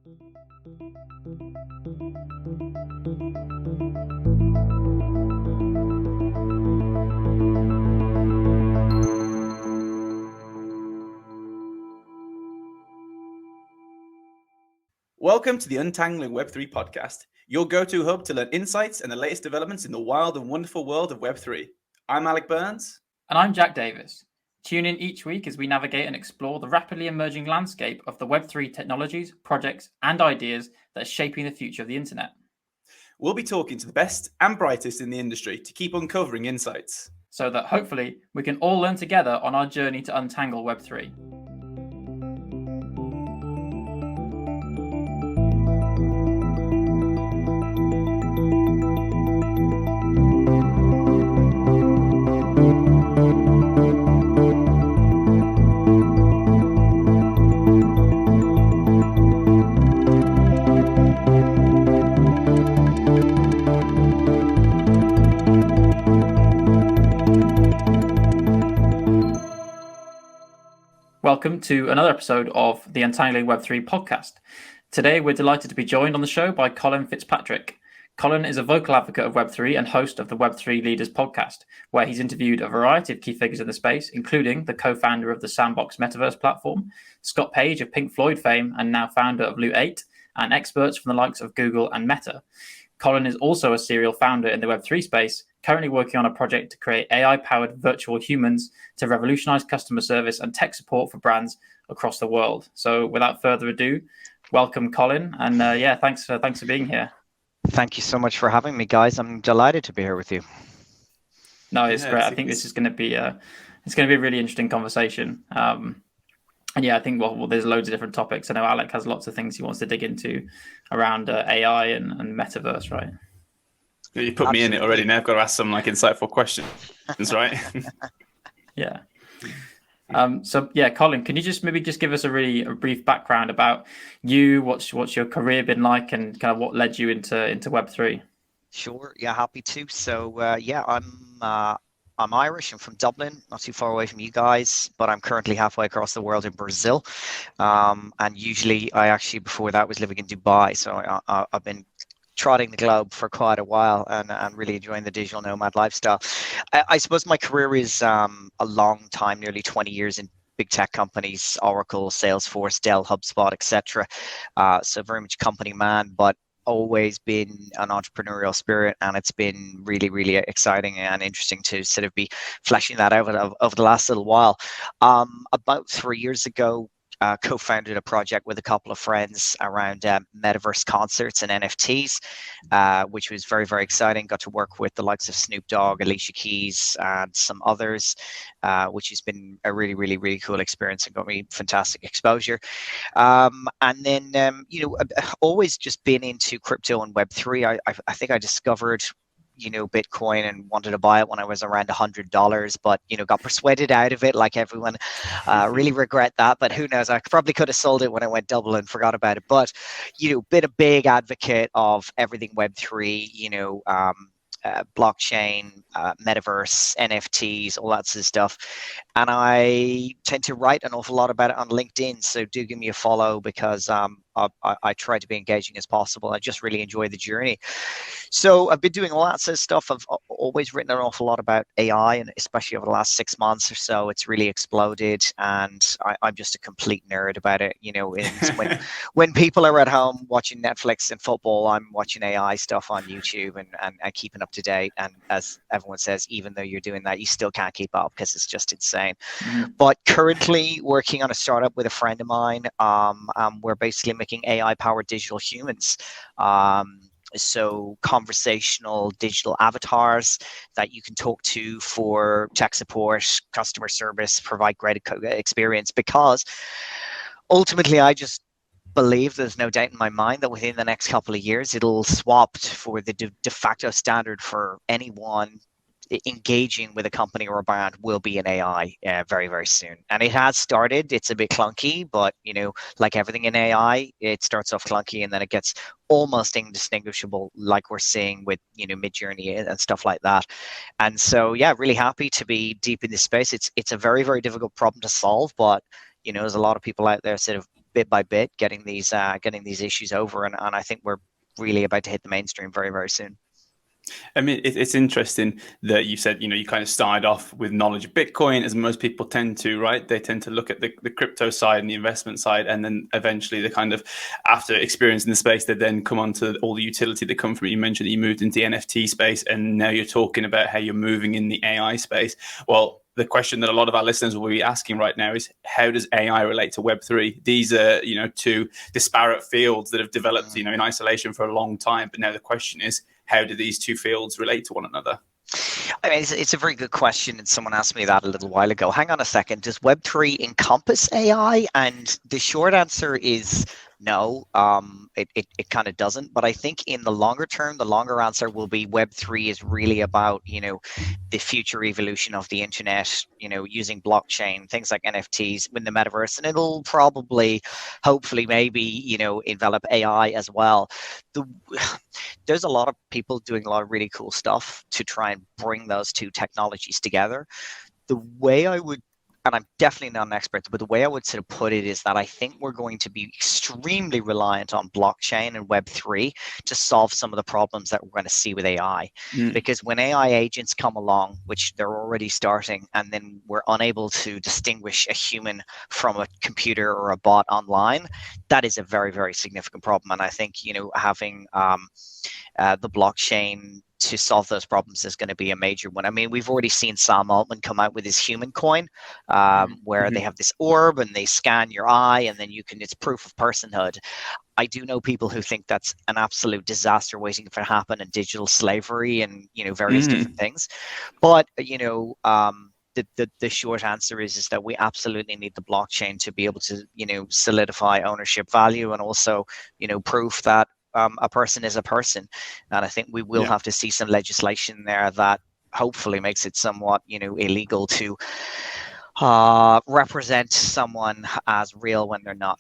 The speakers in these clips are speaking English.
Welcome to the Untangling Web3 podcast, your go-to hub to learn insights and the latest developments in the wild and wonderful world of Web3. I'm Alec Burns. And I'm Jack Davis. Tune in each week as we navigate and explore the rapidly emerging landscape of the Web3 technologies, projects, and ideas that are shaping the future of the internet. We'll be talking to the best and brightest in the industry to keep uncovering insights, so that hopefully we can all learn together on our journey to untangle Web3. Welcome to another episode of the Untangling Web3 podcast. Today, we're delighted to be joined on the show by Colin Fitzpatrick. Colin is a vocal advocate of Web3 and host of the Web3 Leaders podcast, where he's interviewed a variety of key figures in the space, including the co-founder of the Sandbox Metaverse platform, Scott Page of Pink Floyd fame and now founder of Loot 8, and experts from the likes of Google and Meta. Colin is also a serial founder in the Web3 space, currently working on a project to create AI-powered virtual humans to revolutionize customer service and tech support for brands across the world. So without further ado, welcome, Colin. And thanks for being here. Thank you so much for having me, guys. I'm delighted to be here with you. No, it's great. I think this is going to be a really interesting conversation. And I think there's loads of different topics. I know Alec has lots of things he wants to dig into around AI and Metaverse, right? You put me in it already. Now I've got to ask some insightful questions, right? Yeah. Colin, can you just give us a brief background about you? What's your career been like, and kind of what led you into Web3? Sure. Yeah, happy to. So I'm Irish. I'm from Dublin, not too far away from you guys, but I'm currently halfway across the world in Brazil. And usually, before that was living in Dubai. So I've been trotting the globe for quite a while and really enjoying the digital nomad lifestyle. I suppose my career is a long time, nearly 20 years in big tech companies, Oracle, Salesforce, Dell, HubSpot, etc. So very much company man, but always been an entrepreneurial spirit, and it's been really, really exciting and interesting to sort of be fleshing that out over the last little while. About 3 years ago, co-founded a project with a couple of friends around Metaverse concerts and NFTs, which was very, very exciting. Got to work with the likes of Snoop Dogg, Alicia Keys, and some others, which has been a really, really, really cool experience and got me fantastic exposure. And then, always just been into crypto and Web3. I think I discovered Bitcoin and wanted to buy it when I was around $100, but got persuaded out of it like everyone. Really regret that, but who knows? I probably could have sold it when I went double and forgot about it. But been a big advocate of everything Web3. Blockchain, Metaverse, NFTs, all that sort of stuff. And I tend to write an awful lot about it on LinkedIn, so do give me a follow because I try to be engaging as possible. I just really enjoy the journey. So I've been doing lots of stuff. I've always written an awful lot about AI, and especially over the last 6 months or so, it's really exploded. And I'm just a complete nerd about it. When people are at home watching Netflix and football, I'm watching AI stuff on YouTube and keeping up to date. And as everyone says, even though you're doing that, you still can't keep up because it's just insane. Mm-hmm. But currently working on a startup with a friend of mine. We're basically making AI-powered digital humans. So conversational digital avatars that you can talk to for tech support, customer service, provide great experience, because ultimately I just believe there's no doubt in my mind that within the next couple of years, it'll swap for the de facto standard for anyone engaging with a company or a brand will be an AI very, very soon. And it has started. It's a bit clunky, but like everything in AI, it starts off clunky and then it gets almost indistinguishable, like we're seeing with Midjourney and stuff like that. And so really happy to be deep in this space. It's a very, very difficult problem to solve, but there's a lot of people out there sort of bit by bit, getting these issues over, and I think we're really about to hit the mainstream very, very soon. I mean, it's interesting that you said, you kind of started off with knowledge of Bitcoin, as most people tend to, right? They tend to look at the crypto side and the investment side, and then eventually they kind of, after experiencing the space, they then come on to all the utility that come from it. You mentioned that you moved into the NFT space, and now you're talking about how you're moving in the AI space. Well, the question that a lot of our listeners will be asking right now is, how does AI relate to Web3? These are, two disparate fields that have developed, in isolation for a long time. But now the question is, how do these two fields relate to one another? I mean, it's a very good question, and someone asked me that a little while ago. Hang on a second. Does Web3 encompass AI? And the short answer is no. It kind of doesn't. But I think in the longer term, the longer answer will be Web3 is really about, the future evolution of the internet, using blockchain, things like NFTs in the metaverse. And it'll probably, hopefully, maybe, envelop AI as well. There's a lot of people doing a lot of really cool stuff to try and bring those two technologies together. The way I would, and I'm definitely not an expert, but the way I would sort of put it is that I think we're going to be extremely reliant on blockchain and Web3 to solve some of the problems that we're going to see with AI. Because when AI agents come along, which they're already starting, and then we're unable to distinguish a human from a computer or a bot online, that is a very, very significant problem. And I think, having the blockchain to solve those problems is going to be a major one. I mean, we've already seen Sam Altman come out with his human coin, where they have this orb and they scan your eye, and then it's proof of personhood. I do know people who think that's an absolute disaster waiting for it to happen, and digital slavery and, various different things. But, the short answer is that we absolutely need the blockchain to be able to, solidify ownership value, and also, proof that a person is a person. And I think we will have to see some legislation there that hopefully makes it somewhat, illegal to represent someone as real when they're not.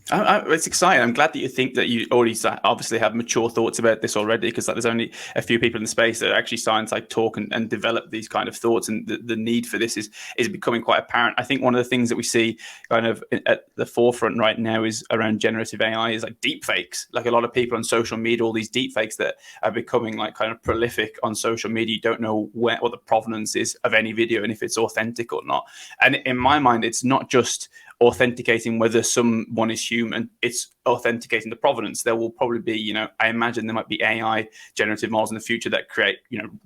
It's exciting. I'm glad that you think that you already obviously have mature thoughts about this already, because there's only a few people in the space that are actually starting to talk and develop these kind of thoughts, and the need for this is becoming quite apparent. I think one of the things that we see kind of at the forefront right now is around generative AI is like deep fakes. Like a lot of people on social media, all these deep fakes that are becoming like kind of prolific on social media. You don't know what the provenance is of any video and if it's authentic or not. And in my mind, it's not just authenticating whether someone is human, it's authenticating the provenance. There will probably be, I imagine there might be AI generative models in the future that create,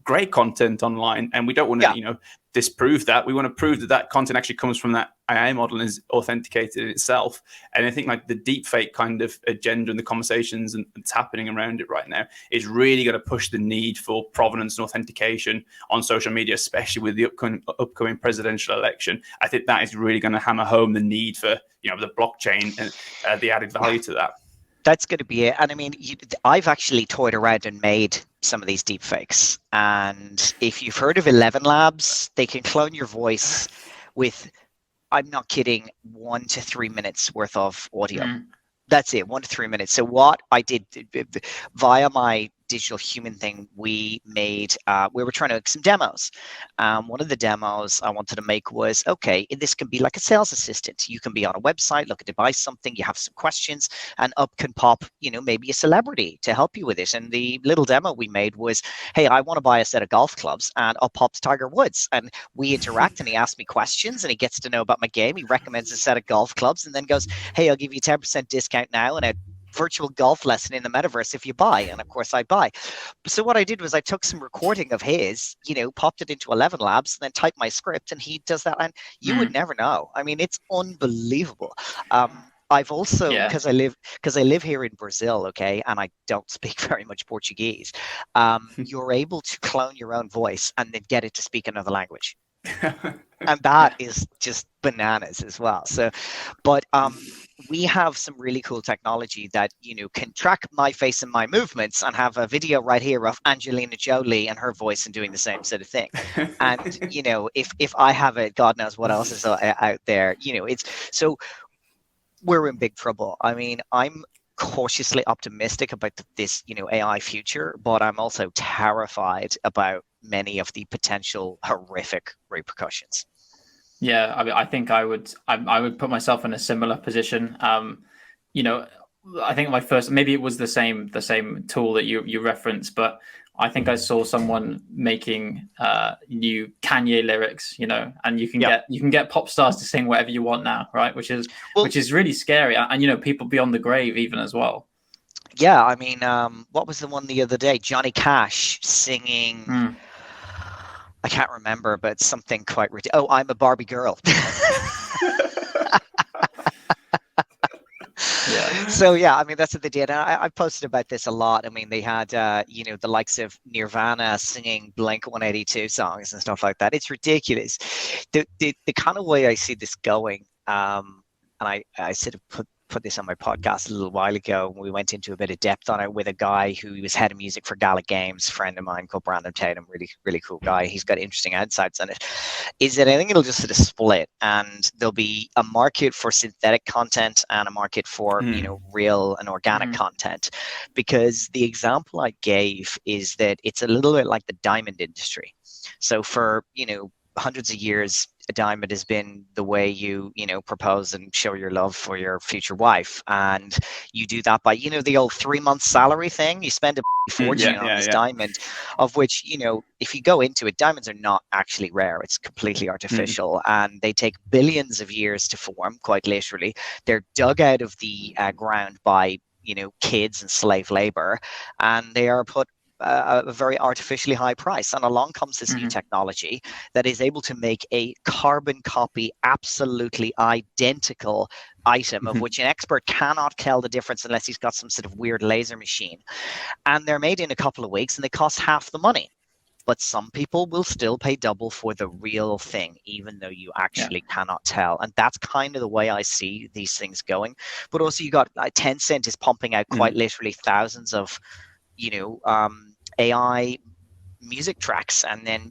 great content online, and we don't want to, disprove that. We want to prove that content actually comes from that AI model and is authenticated in itself. And I think like the deepfake kind of agenda and the conversations that's happening around it right now is really going to push the need for provenance and authentication on social media, especially with the upcoming presidential election. I think that is really going to hammer home the need for, the blockchain and the added value to that. That's going to be it. And I mean, I've actually toyed around and made some of these deep fakes. And if you've heard of 11 Labs, they can clone your voice with, I'm not kidding, 1 to 3 minutes worth of audio. That's it, 1 to 3 minutes. So what I did via my digital human thing, we were trying to make some demos. One of the demos I wanted to make was, okay, this can be like a sales assistant. You can be on a website looking to buy something, you have some questions, and up can pop, maybe a celebrity to help you with it. And the little demo we made was, hey, I want to buy a set of golf clubs, and up pops Tiger Woods. And we interact, and he asks me questions, and he gets to know about my game. He recommends a set of golf clubs, and then goes, hey, I'll give you 10% discount now, and a virtual golf lesson in the metaverse if you buy. And of course I buy. So what I did was I took some recording of his, popped it into 11 Labs, and then typed my script, and he does that. And you would never know. I mean, it's unbelievable. I've also, because I live here in Brazil, okay, and I don't speak very much Portuguese, you're able to clone your own voice and then get it to speak another language. And that is just bananas as well. So, but we have some really cool technology that, can track my face and my movements and have a video right here of Angelina Jolie and her voice and doing the same sort of thing. And, if I have it, God knows what else is out there, so we're in big trouble. I mean, I'm cautiously optimistic about this, AI future, but I'm also terrified about many of the potential horrific repercussions. Yeah, I mean, I think I would put myself in a similar position. You know, I think my first, maybe it was the same tool that you referenced, but I think I saw someone making new Kanye lyrics, and Yeah. you can get pop stars to sing whatever you want now, right? Which is Well, which is really scary, and people beyond the grave even as well. yeah, I mean, what was the one the other day? Johnny Cash singing. Mm. I can't remember, but something quite ridiculous. Oh, I'm a Barbie girl. Yeah. So yeah, I mean that's what they did. And I posted about this a lot. I mean they had the likes of Nirvana singing Blink 182 songs and stuff like that. It's ridiculous. The kind of way I see this going, and I sort of put this on my podcast a little while ago. We went into a bit of depth on it with a guy who was head of music for Gala Games, friend of mine called Brandon Tatum, really, really cool guy. He's got interesting insights on it. Is that I think it'll just sort of split and there'll be a market for synthetic content and a market for, real and organic content. Because the example I gave is that it's a little bit like the diamond industry. So for, hundreds of years, a diamond has been the way you propose and show your love for your future wife, and you do that by the old 3 month salary thing. You spend a fortune on this diamond, of which if you go into it, diamonds are not actually rare. It's completely artificial, and they take billions of years to form. Quite literally, they're dug out of the ground by kids and slave labor, and they are put a very artificially high price. And along comes this new technology that is able to make a carbon copy, absolutely identical item, of which an expert cannot tell the difference unless he's got some sort of weird laser machine. And they're made in a couple of weeks and they cost half the money. But some people will still pay double for the real thing, even though you actually cannot tell. And that's kind of the way I see these things going. But also you got Tencent is pumping out quite literally thousands of AI music tracks, and then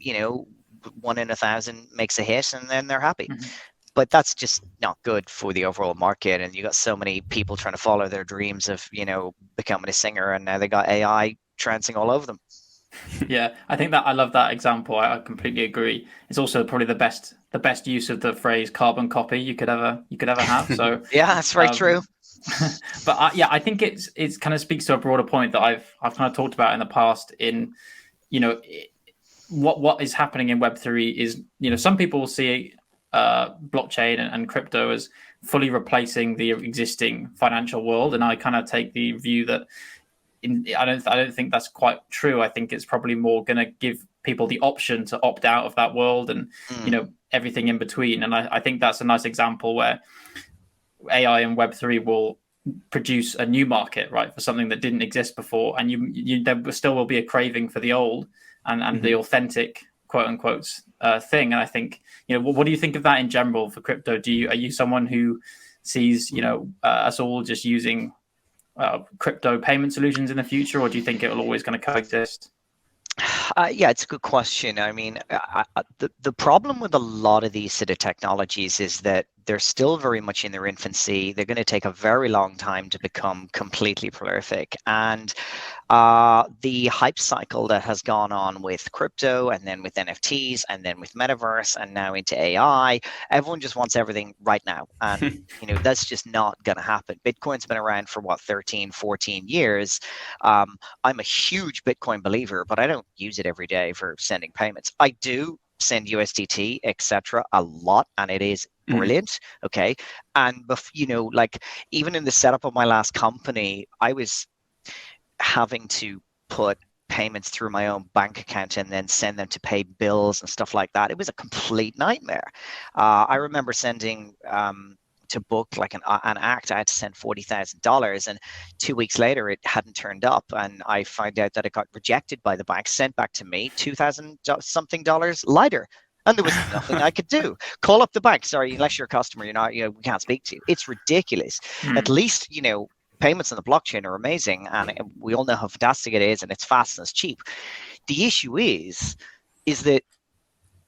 1 in 1,000 makes a hit, and then they're happy. But that's just not good for the overall market. And you got so many people trying to follow their dreams of becoming a singer, and now they got AI trouncing all over them. Yeah, I think that I love that example. I completely agree. It's also probably the best use of the phrase carbon copy you could ever have. So yeah, that's very true. But I think it's kind of speaks to a broader point that I've kind of talked about in the past. In what is happening in Web3 is some people see blockchain and crypto as fully replacing the existing financial world, and I kind of take the view that I don't think that's quite true. I think it's probably more going to give people the option to opt out of that world and everything in between. And I think that's a nice example where AI and Web3 will produce a new market, right, for something that didn't exist before, and there still will be a craving for the old and the authentic quote unquote thing. And I think what do you think of that in general for crypto? Are you someone who sees us all just using crypto payment solutions in the future, or do you think it will always going to coexist? Yeah, it's a good question. I mean, the problem with a lot of these sort of technologies is that they're still very much in their infancy. They're going to take a very long time to become completely prolific. And the hype cycle that has gone on with crypto, and then with NFTs, and then with Metaverse, and now into AI, everyone just wants everything right now. And, that's just not going to happen. Bitcoin's been around for 13, 14 years. I'm a huge Bitcoin believer, but I don't use it every day for sending payments. I do send USDT, etc., a lot, and it is brilliant. Okay. And even in the setup of my last company, I was having to put payments through my own bank account and then send them to pay bills and stuff like that. It was a complete nightmare. I remember sending to book like an act, I had to send $40,000, and 2 weeks later it hadn't turned up, and I found out that it got rejected by the bank, sent back to me $2,000 something later. And there was nothing I could do. Call up the bank. Sorry, unless you're a customer, you're not, we can't speak to you. It's ridiculous. At least, payments on the blockchain are amazing, and we all know how fantastic it is, and it's fast and it's cheap. The issue is that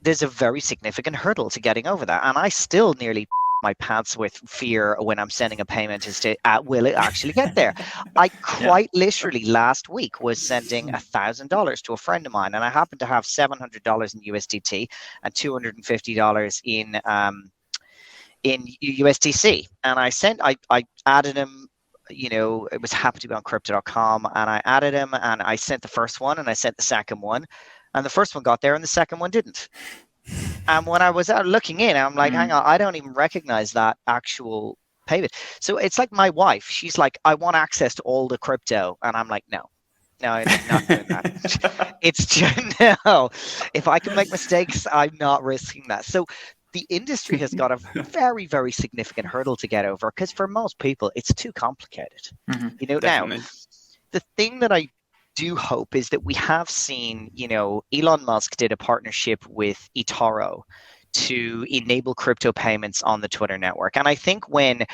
there's a very significant hurdle to getting over that. And I still nearly my pants with fear when I'm sending a payment as to will it actually get there. I quite literally last week was sending $1,000 to a friend of mine, and I happened to have $700 in USDT and $250 in USDC, and I added him. It was happened to be on crypto.com, and I added him, and I sent the first one, and I sent the second one, and the first one got there, and the second one didn't. And when I was out looking in, I'm like, hang on, I don't even recognize that actual payment. So it's like my wife. She's like, I want access to all the crypto, and I'm like, no, I'm not doing that. It's just no. If I can make mistakes, I'm not risking that. So the industry has got a very, very significant hurdle to get over, because for most people, it's too complicated. Definitely. Now, the thing that I do hope is that we have seen, Elon Musk did a partnership with eToro to enable crypto payments on the Twitter network. And I think when,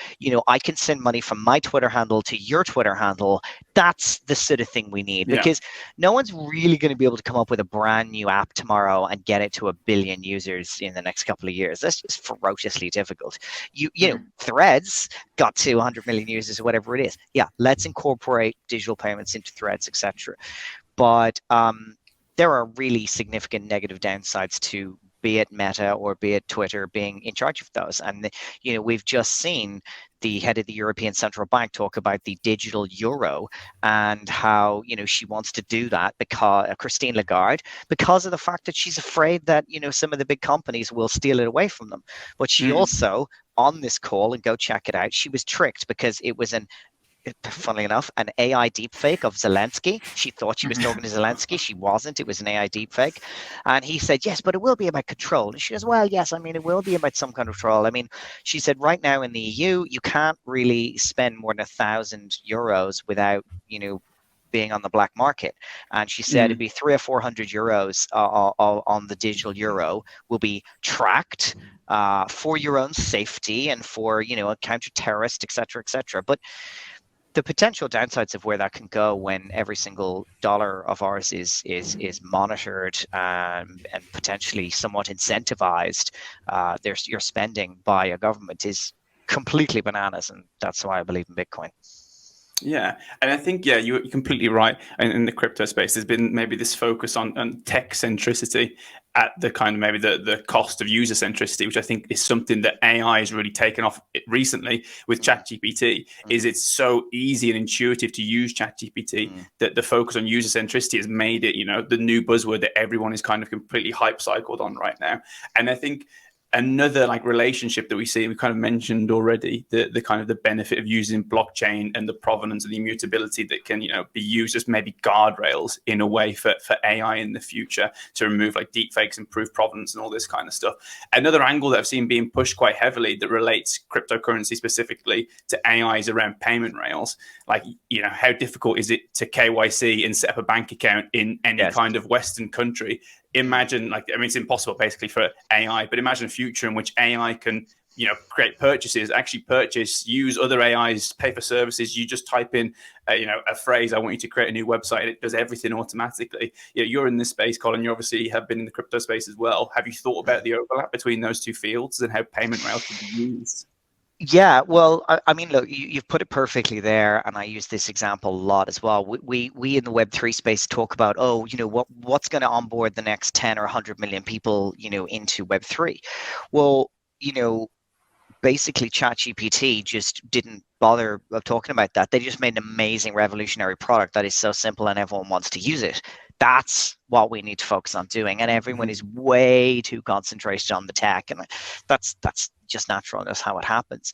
I can send money from my Twitter handle to your Twitter handle, that's the sort of thing we need, because no one's really going to be able to come up with a brand new app tomorrow and get it to 1 billion users in the next couple of years. That's just ferociously difficult. Threads got to 100 million users or whatever it is. Yeah, let's incorporate digital payments into Threads, etc. But there are really significant negative downsides to be it Meta or be it Twitter being in charge of those. And, we've just seen the head of the European Central Bank talk about the digital euro and how, she wants to do that because Christine Lagarde, because of the fact that she's afraid that, some of the big companies will steal it away from them. But she also, on this call, and go check it out, she was tricked because it was funnily enough, an AI deepfake of Zelensky. She thought she was talking to Zelensky. She wasn't. It was an AI deepfake. And he said, yes, but it will be about control. And she goes, well, yes, it will be about some kind of control. She said, right now in the EU, you can't really spend more than 1,000 euros without, being on the black market. And she said it'd be 300 or 400 euros on the digital euro will be tracked for your own safety and for, a counter-terrorist, et cetera, et cetera. But the potential downsides of where that can go when every single dollar of ours is monitored and potentially somewhat incentivized, your spending by a government is completely bananas, and that's why I believe in Bitcoin. Yeah, and I think you're completely right. In the crypto space, there's been maybe this focus on tech centricity at the kind of maybe the cost of user centricity, which I think is something that AI has really taken off recently with ChatGPT. Is it's so easy and intuitive to use ChatGPT that the focus on user centricity has made it, the new buzzword that everyone is kind of completely hype cycled on right now. And I think another relationship that we see, we kind of mentioned already, the kind of the benefit of using blockchain and the provenance and the immutability that can be used as maybe guardrails in a way for AI in the future to remove deepfakes, improve provenance and all this kind of stuff. Another angle that I've seen being pushed quite heavily that relates cryptocurrency specifically to AI is around payment rails. How difficult is it to KYC and set up a bank account in any kind of Western country? Imagine it's impossible basically for AI, but imagine a future in which AI can create purchases, actually use other AIs, pay for services. You just type in a phrase, I want you to create a new website, and it does everything automatically. You're in this space, Colin. You obviously have been in the crypto space as well. Have you thought about the overlap between those two fields and how payment rails can be used? Yeah, well, look, you've put it perfectly there, and I use this example a lot as well. We in the Web3 space talk about, what's going to onboard the next 10 or 100 million people, into Web3. Well, basically ChatGPT just didn't bother talking about that. They just made an amazing revolutionary product that is so simple and everyone wants to use it. That's what we need to focus on doing. And everyone is way too concentrated on the tech. And that's just natural. That's how it happens.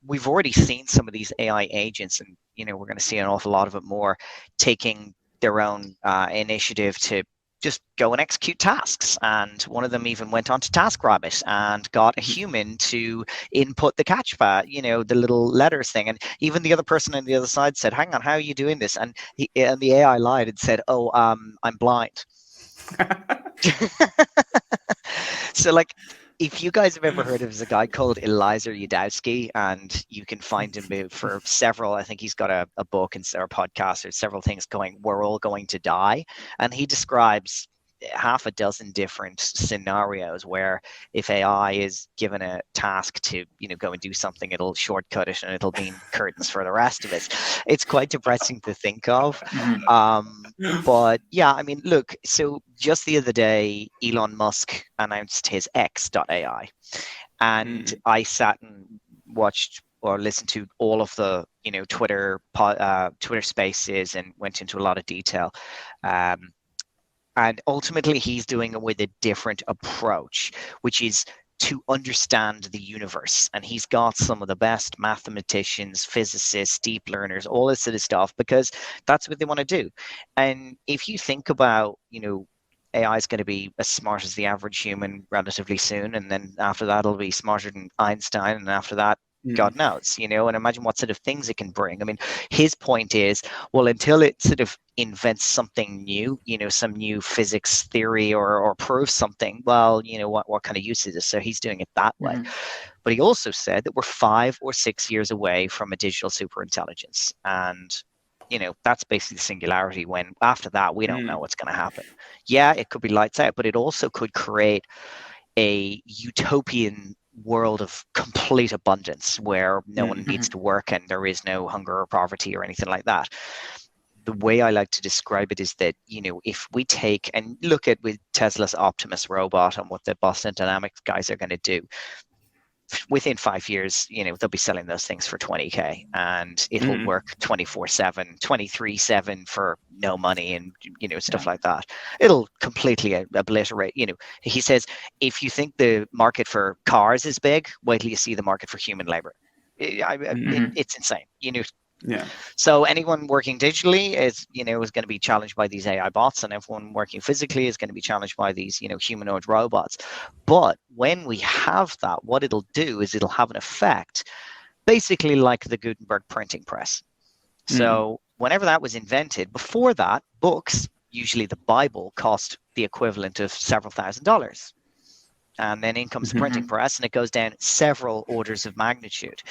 We've already seen some of these AI agents, and, we're going to see an awful lot of it more, taking their own initiative to just go and execute tasks. And one of them even went on to TaskRabbit and got a human to input the catchphrase, the little letters thing. And even the other person on the other side said, hang on, how are you doing this? And the AI lied and said, I'm blind. So if you guys have ever heard of a guy called Eliezer Yudowsky, and you can find him for several, I think he's got a book or a podcast or several things going, We're All Going to Die. And he describes half a dozen different scenarios where if AI is given a task to, go and do something, it'll shortcut it and it'll mean curtains for the rest of it. It's quite depressing to think of. But yeah, I mean, look, so just the other day, Elon Musk announced his X.ai, and I sat and watched or listened to all of the, Twitter spaces and went into a lot of detail. And ultimately, he's doing it with a different approach, which is to understand the universe. And he's got some of the best mathematicians, physicists, deep learners, all this sort of stuff, because that's what they want to do. And if you think about, AI is going to be as smart as the average human relatively soon. And then after that, it'll be smarter than Einstein. And after that, God knows, and imagine what sort of things it can bring. I mean, his point is, well, until it sort of invents something new, some new physics theory or proves something, well, what kind of use is it? So he's doing it that way. But he also said that we're 5 or 6 years away from a digital superintelligence. And, that's basically the singularity, when after that, we don't know what's going to happen. Yeah, it could be lights out, but it also could create a utopian world of complete abundance where no one needs to work and there is no hunger or poverty or anything like that. The way I like to describe it is that, if we take and look at with Tesla's Optimus robot and what the Boston Dynamics guys are going to do, within 5 years, they'll be selling those things for 20K, and it'll work 24/7, 23/7 for no money, and stuff like that. It'll completely obliterate. He says, if you think the market for cars is big, wait till you see the market for human labor. It's insane. Yeah. So anyone working digitally is going to be challenged by these AI bots, and everyone working physically is going to be challenged by these, humanoid robots. But when we have that, what it'll do is it'll have an effect, basically like the Gutenberg printing press. So whenever that was invented, before that, books, usually the Bible, cost the equivalent of several $1,000s. And then in comes the printing press, and it goes down several orders of magnitude.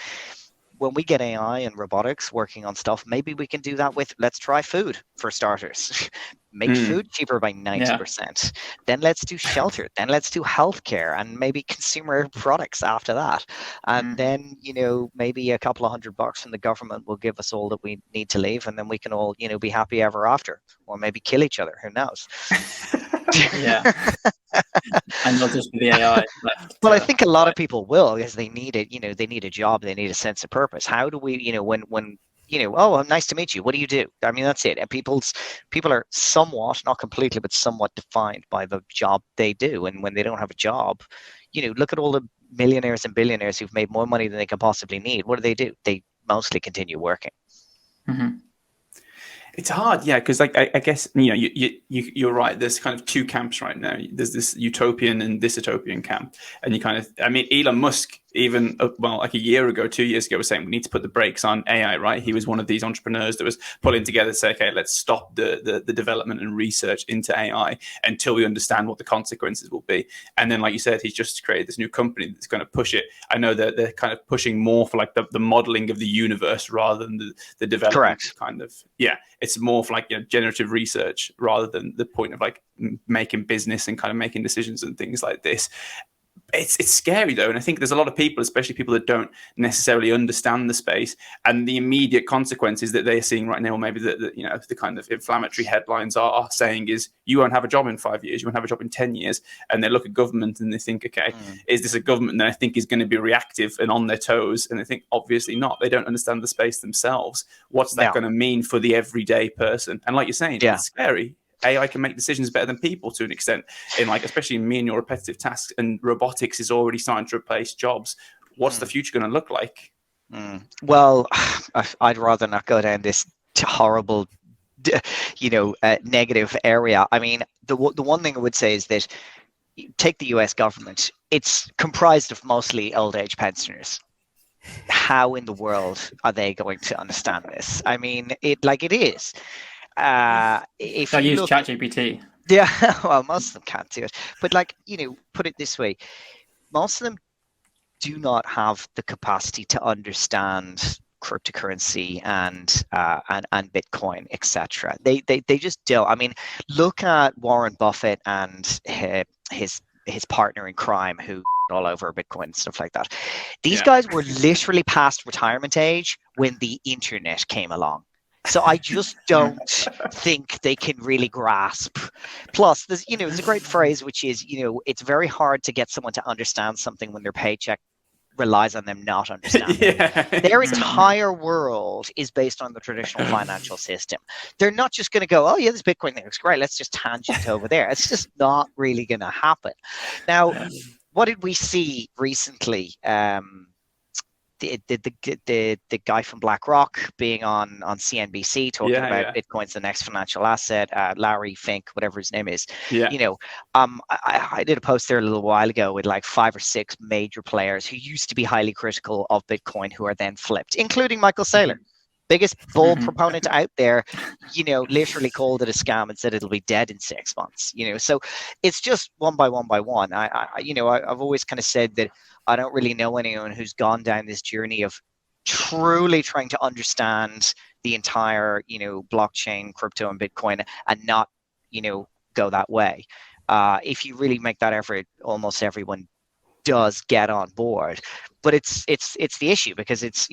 When we get AI and robotics working on stuff, maybe we can do that with, let's try food for starters. Make food cheaper by 90%. Then let's do shelter. Then let's do healthcare, and maybe consumer products after that. And then, maybe a couple of $100 from the government will give us all that we need to leave. And then we can all, be happy ever after, or maybe kill each other. Who knows? Yeah. And not just the AI left. Well, I think a lot of people will, because they need it. They need a job. They need a sense of purpose. How do we, when oh, nice to meet you. What do you do? I mean, that's it. And people are somewhat, not completely, but somewhat defined by the job they do. And when they don't have a job, look at all the millionaires and billionaires who've made more money than they can possibly need. What do? They mostly continue working. It's hard, yeah, because like I guess you're right. There's kind of two camps right now. There's this utopian and dystopian camp, and Elon Musk, even like a year ago, 2 years ago, was saying we need to put the brakes on AI. Right? He was one of these entrepreneurs that was pulling together to say, okay, let's stop the development and research into AI until we understand what the consequences will be. And then, like you said, he's just created this new company that's going to push it. I know that they're kind of pushing more for like the modeling of the universe rather than the development. Correct. Kind of, yeah. It's more for like generative research rather than the point of like making business and kind of making decisions and things like this. It's scary though, and I think there's a lot of people, especially people that don't necessarily understand the space and the immediate consequences that they're seeing right now, or maybe the kind of inflammatory headlines are saying is you won't have a job in 5 years, you won't have a job in 10 years, and they look at government and they think, okay, is this a government that I think is going to be reactive and on their toes? And they think obviously not. They don't understand the space themselves. What's that going to mean for the everyday person? And like you're saying, it's scary. AI can make decisions better than people to an extent, in like especially in me and your repetitive tasks, and robotics is already starting to replace jobs. What's the future going to look like? Well, I'd rather not go down this horrible, negative area. I mean, the one thing I would say is that take the US government. It's comprised of mostly old age pensioners. How in the world are they going to understand this? I mean, it is. If I use ChatGPT. Yeah, well, most of them can't do it. But put it this way, most of them do not have the capacity to understand cryptocurrency and Bitcoin, etc. They just don't. I mean, look at Warren Buffett and his partner in crime who all over Bitcoin and stuff like that. These guys were literally past retirement age when the internet came along. So I just don't think they can really grasp. Plus, there's a great phrase, which is, it's very hard to get someone to understand something when their paycheck relies on them not understanding. Their entire world is based on the traditional financial system. They're not just going to go, oh yeah, this Bitcoin thing looks great, let's just tangent over there. It's just not really going to happen. Now, what did we see recently? The guy from BlackRock being on CNBC talking about Bitcoin's the next financial asset, Larry Fink, whatever his name is. I did a post there a little while ago with like 5 or 6 major players who used to be highly critical of Bitcoin who are then flipped, including Michael Saylor, biggest bull proponent out there, literally called it a scam and said it'll be dead in 6 months. So it's just one by one. I've always kind of said that I don't really know anyone who's gone down this journey of truly trying to understand the entire, blockchain, crypto, and Bitcoin, and not, go that way. If you really make that effort, almost everyone does get on board. But it's the issue, because it's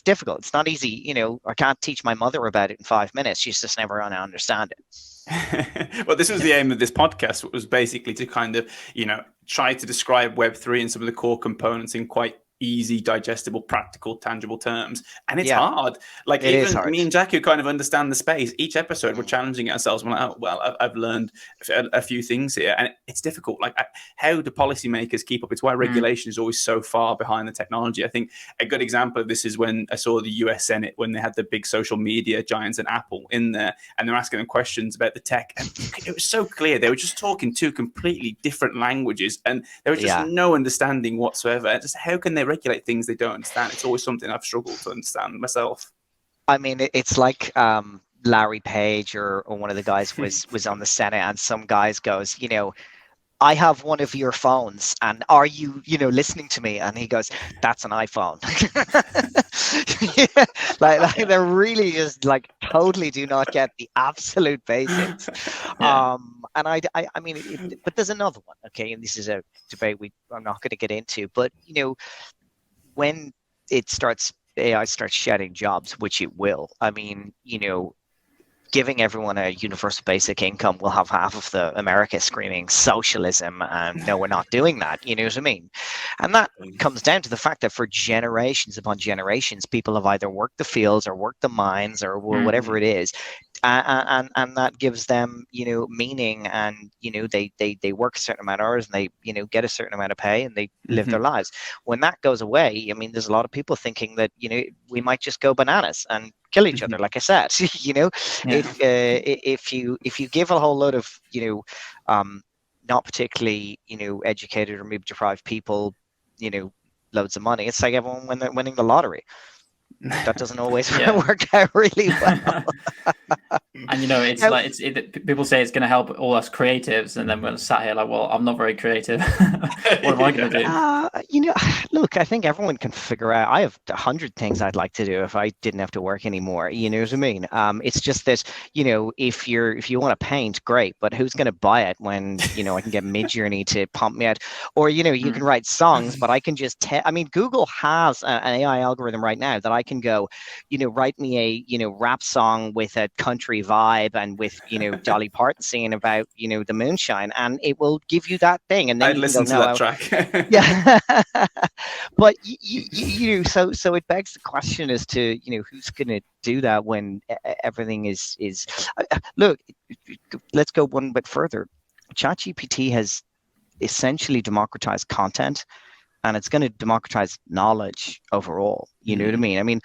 difficult. It's not easy. I can't teach my mother about it in 5 minutes. She's just never going to understand it. Well, this was the aim of this podcast, was basically to kind of, try to describe Web3 and some of the core components in quite easy, digestible, practical, tangible terms. And it's hard. Like, it even me and Jack, who kind of understand the space, each episode we're challenging ourselves. We're like, oh, well, I've learned a few things here. And it's difficult. Like, how do policymakers keep up? It's why regulation is always so far behind the technology. I think a good example of this is when I saw the US Senate, when they had the big social media giants and Apple in there, and they're asking them questions about the tech. And it was so clear. They were just talking 2 completely different languages, and there was just no understanding whatsoever. Just how can they regulate things they don't understand? It's always something I've struggled to understand myself. I mean, it's like Larry Page or one of the guys was on the Senate, and some guys goes, I have one of your phones, and are you, listening to me? And he goes, that's an iPhone. like they're really just like totally do not get the absolute basics. And I mean, but there's another one, okay? And this is a debate I'm not going to get into, but when AI starts shedding jobs, which it will. I mean, giving everyone a universal basic income will have half of America screaming socialism, and no, we're not doing that. You know what I mean? And that comes down to the fact that for generations upon generations, people have either worked the fields or worked the mines or whatever it is. And that gives them, meaning, and, they work a certain amount of hours, and they, get a certain amount of pay, and they live their lives. When that goes away, I mean, there's a lot of people thinking that, we might just go bananas and kill each other, like I said. If you give a whole load of, not particularly, educated or maybe deprived people, loads of money, it's like everyone when they're winning the lottery. That doesn't always work out really well. And it's like people say it's going to help all us creatives, and then we're sat here like, well, I'm not very creative. What am I going to do? Look, I think everyone can figure out. I have 100 things I'd like to do if I didn't have to work anymore. You know what I mean? It's just that if you want to paint, great, but who's going to buy it when I can get Midjourney to pump me out, or you can write songs, but I can just Google has an AI algorithm right now that I can go, write me a rap song with a country vibe and with Dolly Parton singing about the moonshine, and it will give you that thing. And then I'd listen to that track. Yeah. But so it begs the question as to who's going to do that when everything is look, let's go one bit further. ChatGPT has essentially democratized content, and it's going to democratize knowledge overall. You know what I mean? I mean,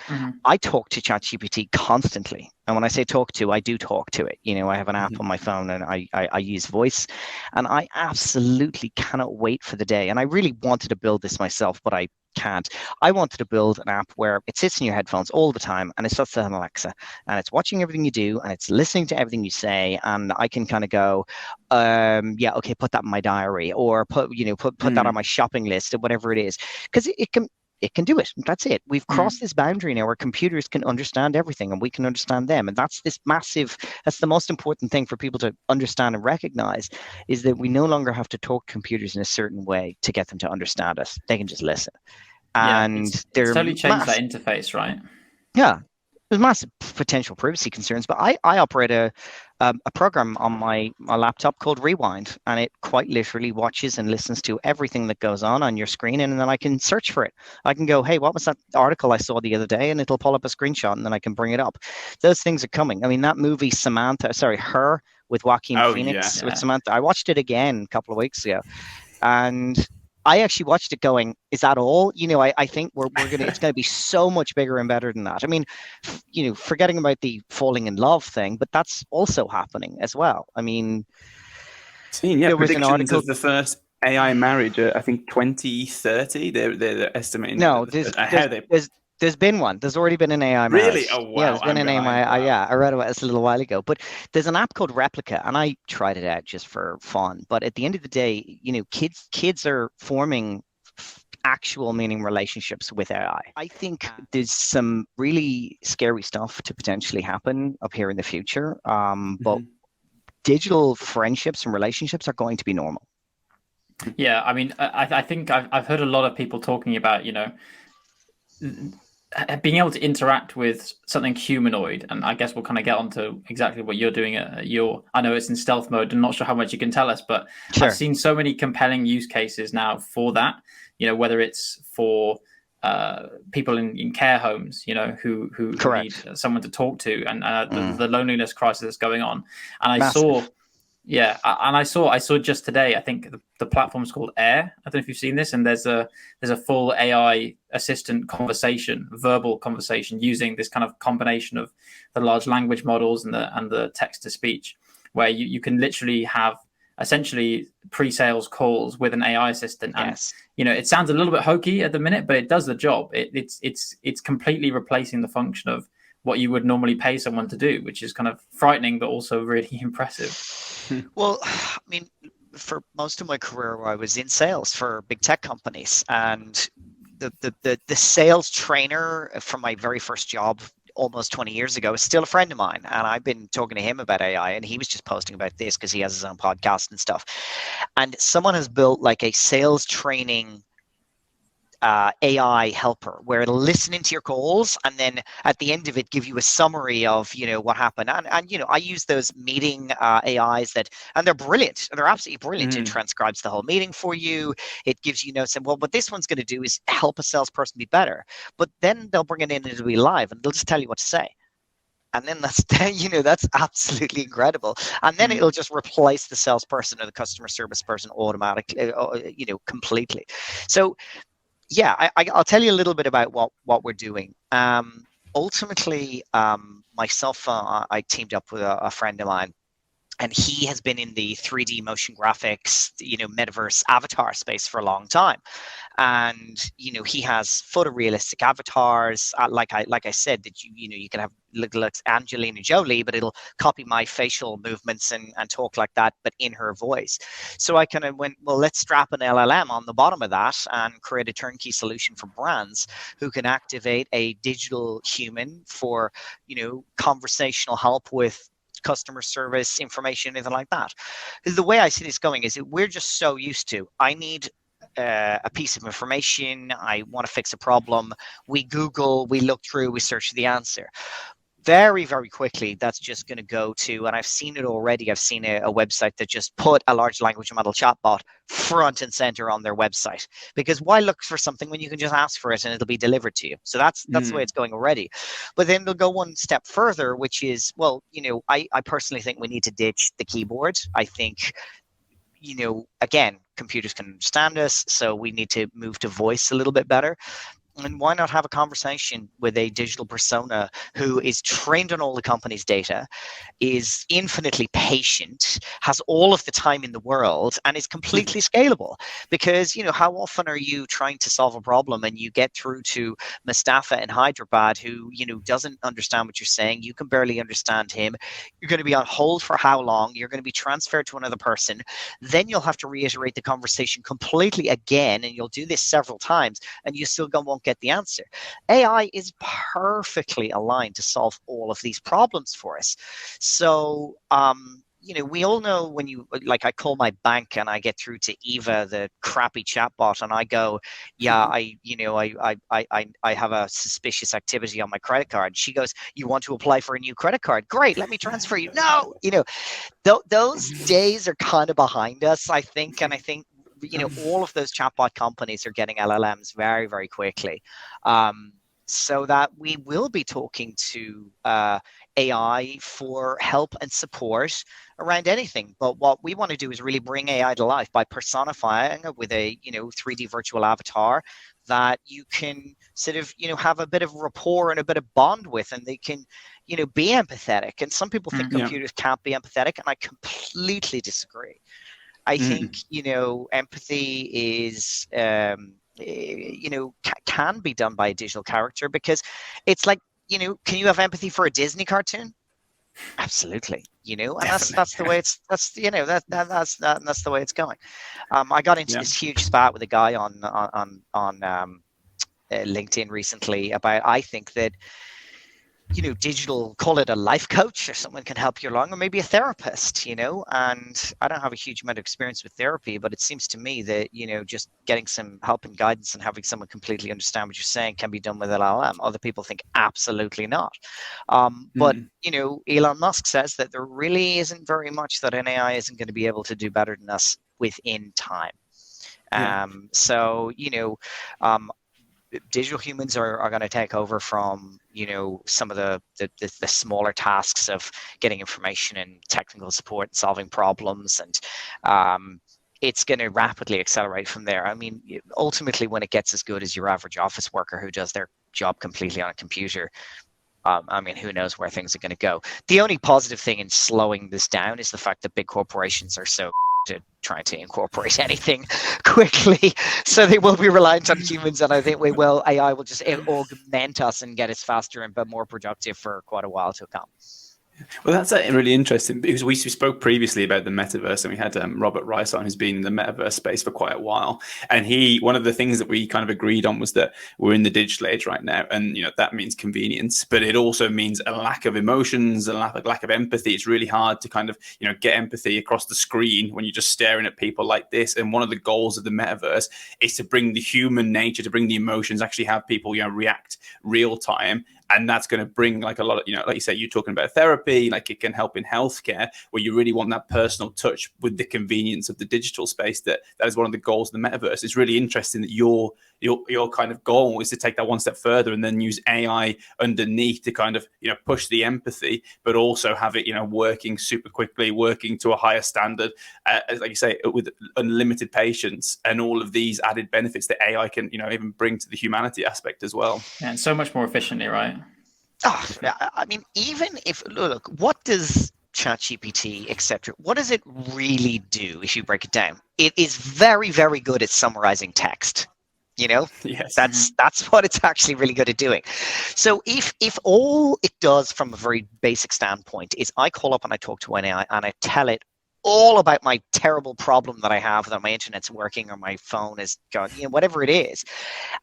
I talk to ChatGPT constantly. And when I say talk to, I do talk to it. I have an app on my phone, and I use voice. And I absolutely cannot wait for the day. And I really wanted to build this myself, but I can't. I wanted to build an app where it sits in your headphones all the time, and it starts to have Alexa, and it's watching everything you do, and it's listening to everything you say, and I can kind of go, yeah, okay, put that in my diary, or put that on my shopping list, or whatever it is, because it can it can do it. That's it. We've crossed this boundary now where computers can understand everything and we can understand them. And that's that's the most important thing for people to understand and recognize, is that we no longer have to talk to computers in a certain way to get them to understand us. They can just listen. And it's they're totally changed that interface, right? Yeah. There's massive potential privacy concerns, but I operate a program on my laptop called Rewind, and it quite literally watches and listens to everything that goes on your screen, and then I can search for it. I can go, hey, what was that article I saw the other day? And it'll pull up a screenshot, and then I can bring it up. Those things are coming. I mean, that movie Her with Joaquin Phoenix with Samantha, I watched it again a couple of weeks ago, and I actually watched it going, is that all? I think it's gonna be so much bigger and better than that. I mean, forgetting about the falling in love thing, but that's also happening as well. I mean, there was an article of the first AI marriage, I think 2030. They're estimating. No, there's been one. There's already been an AI marriage. Really? Oh, wow. Yeah, there's been an AI. Yeah, I read about this a little while ago. But there's an app called Replica, and I tried it out just for fun. But at the end of the day, kids are forming actual meaning relationships with AI. I think there's some really scary stuff to potentially happen up here in the future. But digital friendships and relationships are going to be normal. Yeah, I mean, I think I've heard a lot of people talking about, being able to interact with something humanoid, and I guess we'll kind of get onto exactly what you're doing at I know it's in stealth mode. I'm not sure how much you can tell us, but sure. I've seen so many compelling use cases now for that, whether it's for people in care homes, who need someone to talk to, and the loneliness crisis that's going on. And I saw just today, I think the platform's called Air. I don't know if you've seen this, and there's a full AI assistant verbal conversation using this kind of combination of the large language models and the text to speech, where you can literally have essentially pre-sales calls with an AI assistant. And it sounds a little bit hokey at the minute, but it does the job. It's completely replacing the function of what you would normally pay someone to do, which is kind of frightening, but also really impressive. Well, I mean, for most of my career, I was in sales for big tech companies, and the sales trainer from my very first job almost 20 years ago is still a friend of mine, and I've been talking to him about AI, and he was just posting about this because he has his own podcast and stuff. And someone has built like a sales training AI helper where it'll listen into your calls, and then at the end of it give you a summary of what happened. And I use those meeting AIs and they're brilliant. They're absolutely brilliant. It transcribes the whole meeting for you. It gives you notes, and what this one's going to do is help a salesperson be better. But then they'll bring it in and it'll be live, and they'll just tell you what to say. And then that's absolutely incredible. And then it'll just replace the salesperson or the customer service person automatically, completely. So yeah, I'll tell you a little bit about what we're doing. Ultimately, myself, I teamed up with a friend of mine, and he has been in the 3D motion graphics, Metaverse avatar space for a long time. And, he has photorealistic avatars. Like I said, that you can have looks Angelina Jolie, but it'll copy my facial movements and talk like that, but in her voice. So I kind of went, well, let's strap an LLM on the bottom of that and create a turnkey solution for brands who can activate a digital human for, conversational help with customer service information, anything like that. The way I see this going is that we're just so used to, I need a piece of information, I want to fix a problem, we Google, we look through, we search the answer. Very, very quickly, that's just going to go to, and I've seen it already, I've seen a website that just put a large language model chatbot front and center on their website. Because why look for something when you can just ask for it and it'll be delivered to you? So that's the way it's going already. But then they'll go one step further, which is, well, I personally think we need to ditch the keyboard. I think, again, computers can understand us, so we need to move to voice a little bit better. And why not have a conversation with a digital persona who is trained on all the company's data, is infinitely patient, has all of the time in the world, and is completely scalable? Because, how often are you trying to solve a problem and you get through to Mustafa in Hyderabad who, doesn't understand what you're saying, you can barely understand him, you're going to be on hold for how long, you're going to be transferred to another person, then you'll have to reiterate the conversation completely again, and you'll do this several times, and you still won't get the answer. AI is perfectly aligned to solve all of these problems for us. So, we all know when I call my bank and I get through to Eva, the crappy chatbot, and I go, yeah, I have a suspicious activity on my credit card. She goes, you want to apply for a new credit card? Great, let me transfer you. No, those days are kind of behind us, I think. And I think, all of those chatbot companies are getting LLMs very, very quickly. So that we will be talking to AI for help and support around anything. But what we want to do is really bring AI to life by personifying it with a 3D virtual avatar that you can sort of have a bit of rapport and a bit of bond with, and they can be empathetic. And some people think computers can't be empathetic, and I completely disagree. I think empathy is can be done by a digital character, because it's like, can you have empathy for a Disney cartoon? Absolutely, and that's the way it's that's the way it's going. I got into this huge spat with a guy on LinkedIn recently about, I think that digital, call it a life coach or someone can help you along, or maybe a therapist, and I don't have a huge amount of experience with therapy, but it seems to me that, just getting some help and guidance and having someone completely understand what you're saying can be done with LLM. Other people think absolutely not. But, Elon Musk says that there really isn't very much that an AI isn't going to be able to do better than us within time. So, digital humans are going to take over from some of the smaller tasks of getting information and technical support and solving problems, and it's going to rapidly accelerate from there. I mean, ultimately, when it gets as good as your average office worker who does their job completely on a computer, I mean, who knows where things are going to go. The only positive thing in slowing this down is the fact that big corporations are so trying to incorporate anything quickly, so they will be reliant on humans, and I think AI will just augment us and get us faster and more productive for quite a while to come. Well, that's really interesting, because we spoke previously about the metaverse, and we had Robert Rice on, who's been in the metaverse space for quite a while. And one of the things that we kind of agreed on was that we're in the digital age right now, and that means convenience, but it also means a lack of emotions, a lack of empathy. It's really hard to kind of get empathy across the screen when you're just staring at people like this. And one of the goals of the metaverse is to bring the human nature, to bring the emotions, actually have people react real time. And that's going to bring like a lot of, like you say, you're talking about therapy, like it can help in healthcare, where you really want that personal touch with the convenience of the digital space. That is one of the goals of the metaverse. It's really interesting that your kind of goal is to take that one step further and then use AI underneath to kind of, push the empathy, but also have it, working super quickly, working to a higher standard, like you say, with unlimited patience and all of these added benefits that AI can, even bring to the humanity aspect as well. Yeah, and so much more efficiently, right? Oh, I mean, even if, look, what does ChatGPT, etc., what does it really do if you break it down? It is very, very good at summarizing text. Yes. That's what it's actually really good at doing. So if all it does from a very basic standpoint is I call up and I talk to an AI and I tell it all about my terrible problem that I have, that my internet's working or my phone is going, whatever it is,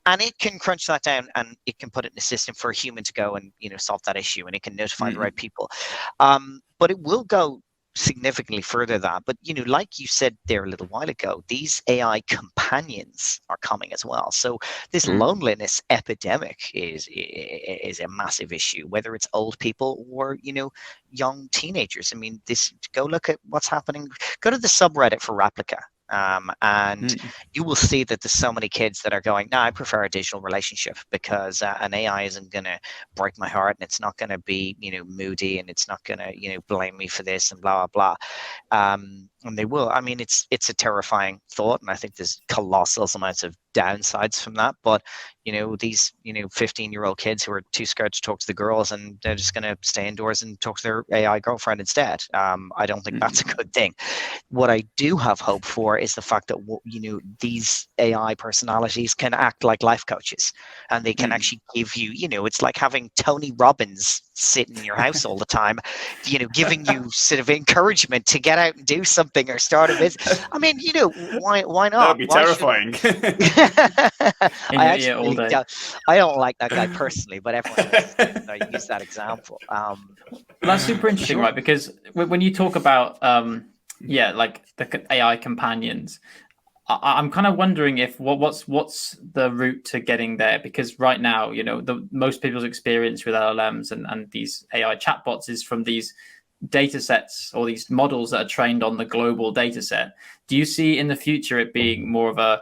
and it can crunch that down and it can put it in a system for a human to go and solve that issue, and it can notify the right people. But it will go significantly further than that. But like you said there a little while ago, these AI companions are coming as well. So this loneliness epidemic is a massive issue, whether it's old people or young teenagers. I mean, go look at what's happening. Go to the subreddit for Replica. And you will see that there's so many kids that are going, no, I prefer a digital relationship, because an AI isn't going to break my heart, and it's not going to be, moody, and it's not going to, blame me for this and blah, blah, blah. And they will. I mean, it's a terrifying thought, and I think there's colossal amounts of downsides from that. But, these, 15-year-old kids who are too scared to talk to the girls, and they're just going to stay indoors and talk to their AI girlfriend instead. I don't think that's a good thing. What I do have hope for is the fact that, these AI personalities can act like life coaches, and they can actually give you, it's like having Tony Robbins sitting in your house all the time, giving you sort of encouragement to get out and do something or start a business. I mean, why not? That would be Why terrifying. In your ear all day. I don't like that guy personally, but everyone else does. I use that example. That's super interesting, Sure. right? Because when you talk about like the AI companions, I'm kind of wondering if what's the route to getting there? Because right now, the most people's experience with LLMs and these AI chatbots is from these data sets or these models that are trained on the global data set. Do you see in the future it being more of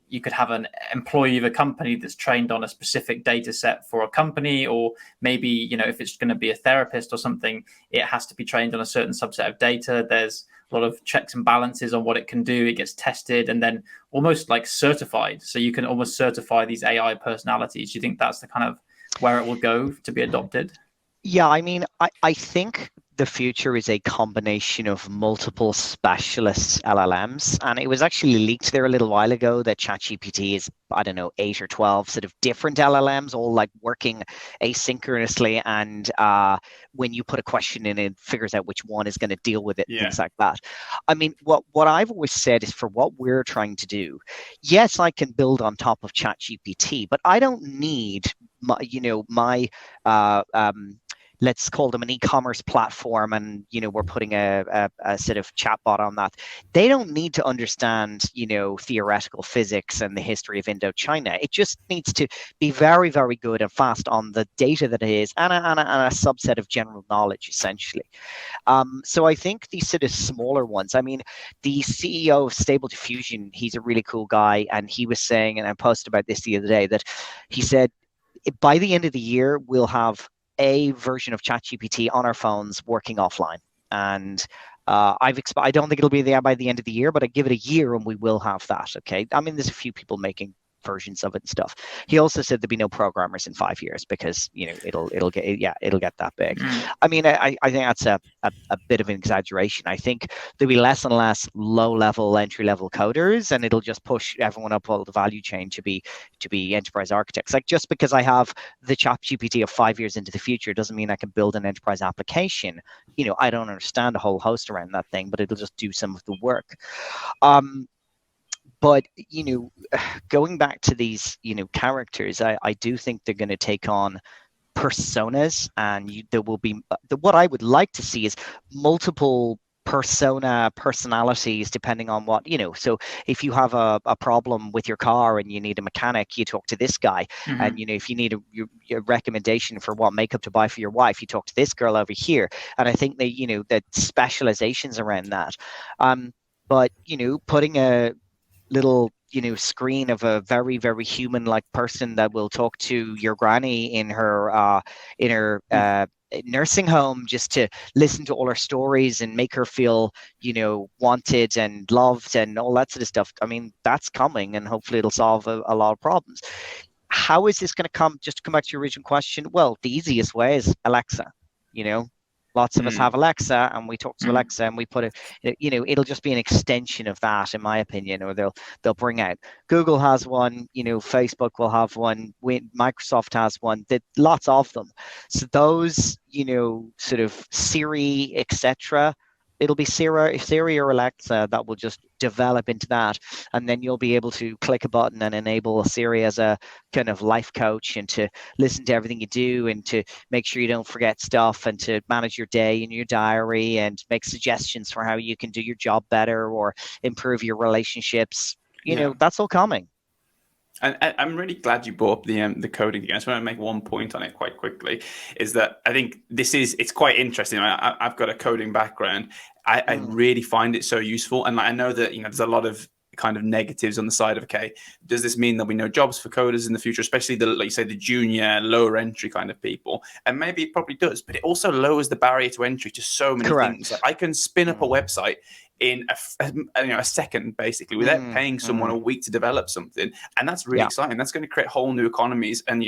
you could have an employee of a company that's trained on a specific data set for a company, or maybe, if it's going to be a therapist or something, it has to be trained on a certain subset of data. There's a lot of checks and balances on what it can do. It gets tested and then almost like certified. So you can almost certify these AI personalities. Do you think that's the kind of where it will go to be adopted? Yeah, I mean, I think the future is a combination of multiple specialist LLMs. And it was actually leaked there a little while ago that ChatGPT is, 8 or 12 sort of different LLMs, all like working asynchronously. And when you put a question in, it figures out which one is going to deal with it, things like that. I mean, what I've always said is for what we're trying to do, yes, I can build on top of ChatGPT, but I don't need my let's call them an e-commerce platform, and we're putting a sort of chatbot on that. They don't need to understand theoretical physics and the history of Indochina. It just needs to be very, very good and fast on the data that it is, and a subset of general knowledge, essentially. So I think these sort of smaller ones, I mean, the CEO of Stable Diffusion, he's a really cool guy, and he was saying, and I posted about this the other day, that he said by the end of the year we'll have a version of ChatGPT on our phones working offline. And I don't think it'll be there by the end of the year, but I give it a year and we will have that. Okay. I mean, there's a few people making versions of it and stuff. He also said there'd be no programmers in 5 years because it'll get that big. I mean, I think that's a bit of an exaggeration. I think there'll be less and less low-level, entry-level coders, and it'll just push everyone up all the value chain to be enterprise architects. Like, just because I have the ChatGPT of 5 years into the future doesn't mean I can build an enterprise application. I don't understand a whole host around that thing, but it'll just do some of the work. But, going back to these, characters, I do think they're going to take on personas, and there will be, what I would like to see is multiple personalities depending on what, so if you have a problem with your car and you need a mechanic, you talk to this guy. And if you need a recommendation for what makeup to buy for your wife, you talk to this girl over here. And I think that that specializations around that, but putting a little screen of a very, very human like person that will talk to your granny in her nursing home just to listen to all her stories and make her feel wanted and loved and all that sort of stuff. I mean, that's coming, and hopefully it'll solve a lot of problems. How is this going to come? Just to come back to your original question, well, the easiest way is Alexa. Lots of us have Alexa, and we talk to Alexa, and we put it, it'll just be an extension of that, in my opinion. Or they'll bring out, Google has one, Facebook will have one, Microsoft has one, lots of them. So those, sort of Siri, etc., it'll be Siri or Alexa that will just develop into that. And then you'll be able to click a button and enable Siri as a kind of life coach, and to listen to everything you do, and to make sure you don't forget stuff, and to manage your day in your diary, and make suggestions for how you can do your job better or improve your relationships. That's all coming. And I'm really glad you brought up the coding again. I just want to make one point on it quite quickly, is that I think it's quite interesting. I've got a coding background. I really find it so useful. And I know that, there's a lot of kind of negatives on the side of, okay, does this mean there'll be no jobs for coders in the future, especially like you say, the junior, lower entry kind of people? And maybe it probably does, but it also lowers the barrier to entry to so many things. Like, I can spin up a website in a second, basically, without paying someone a week to develop something. And that's really exciting. That's going to create whole new economies and,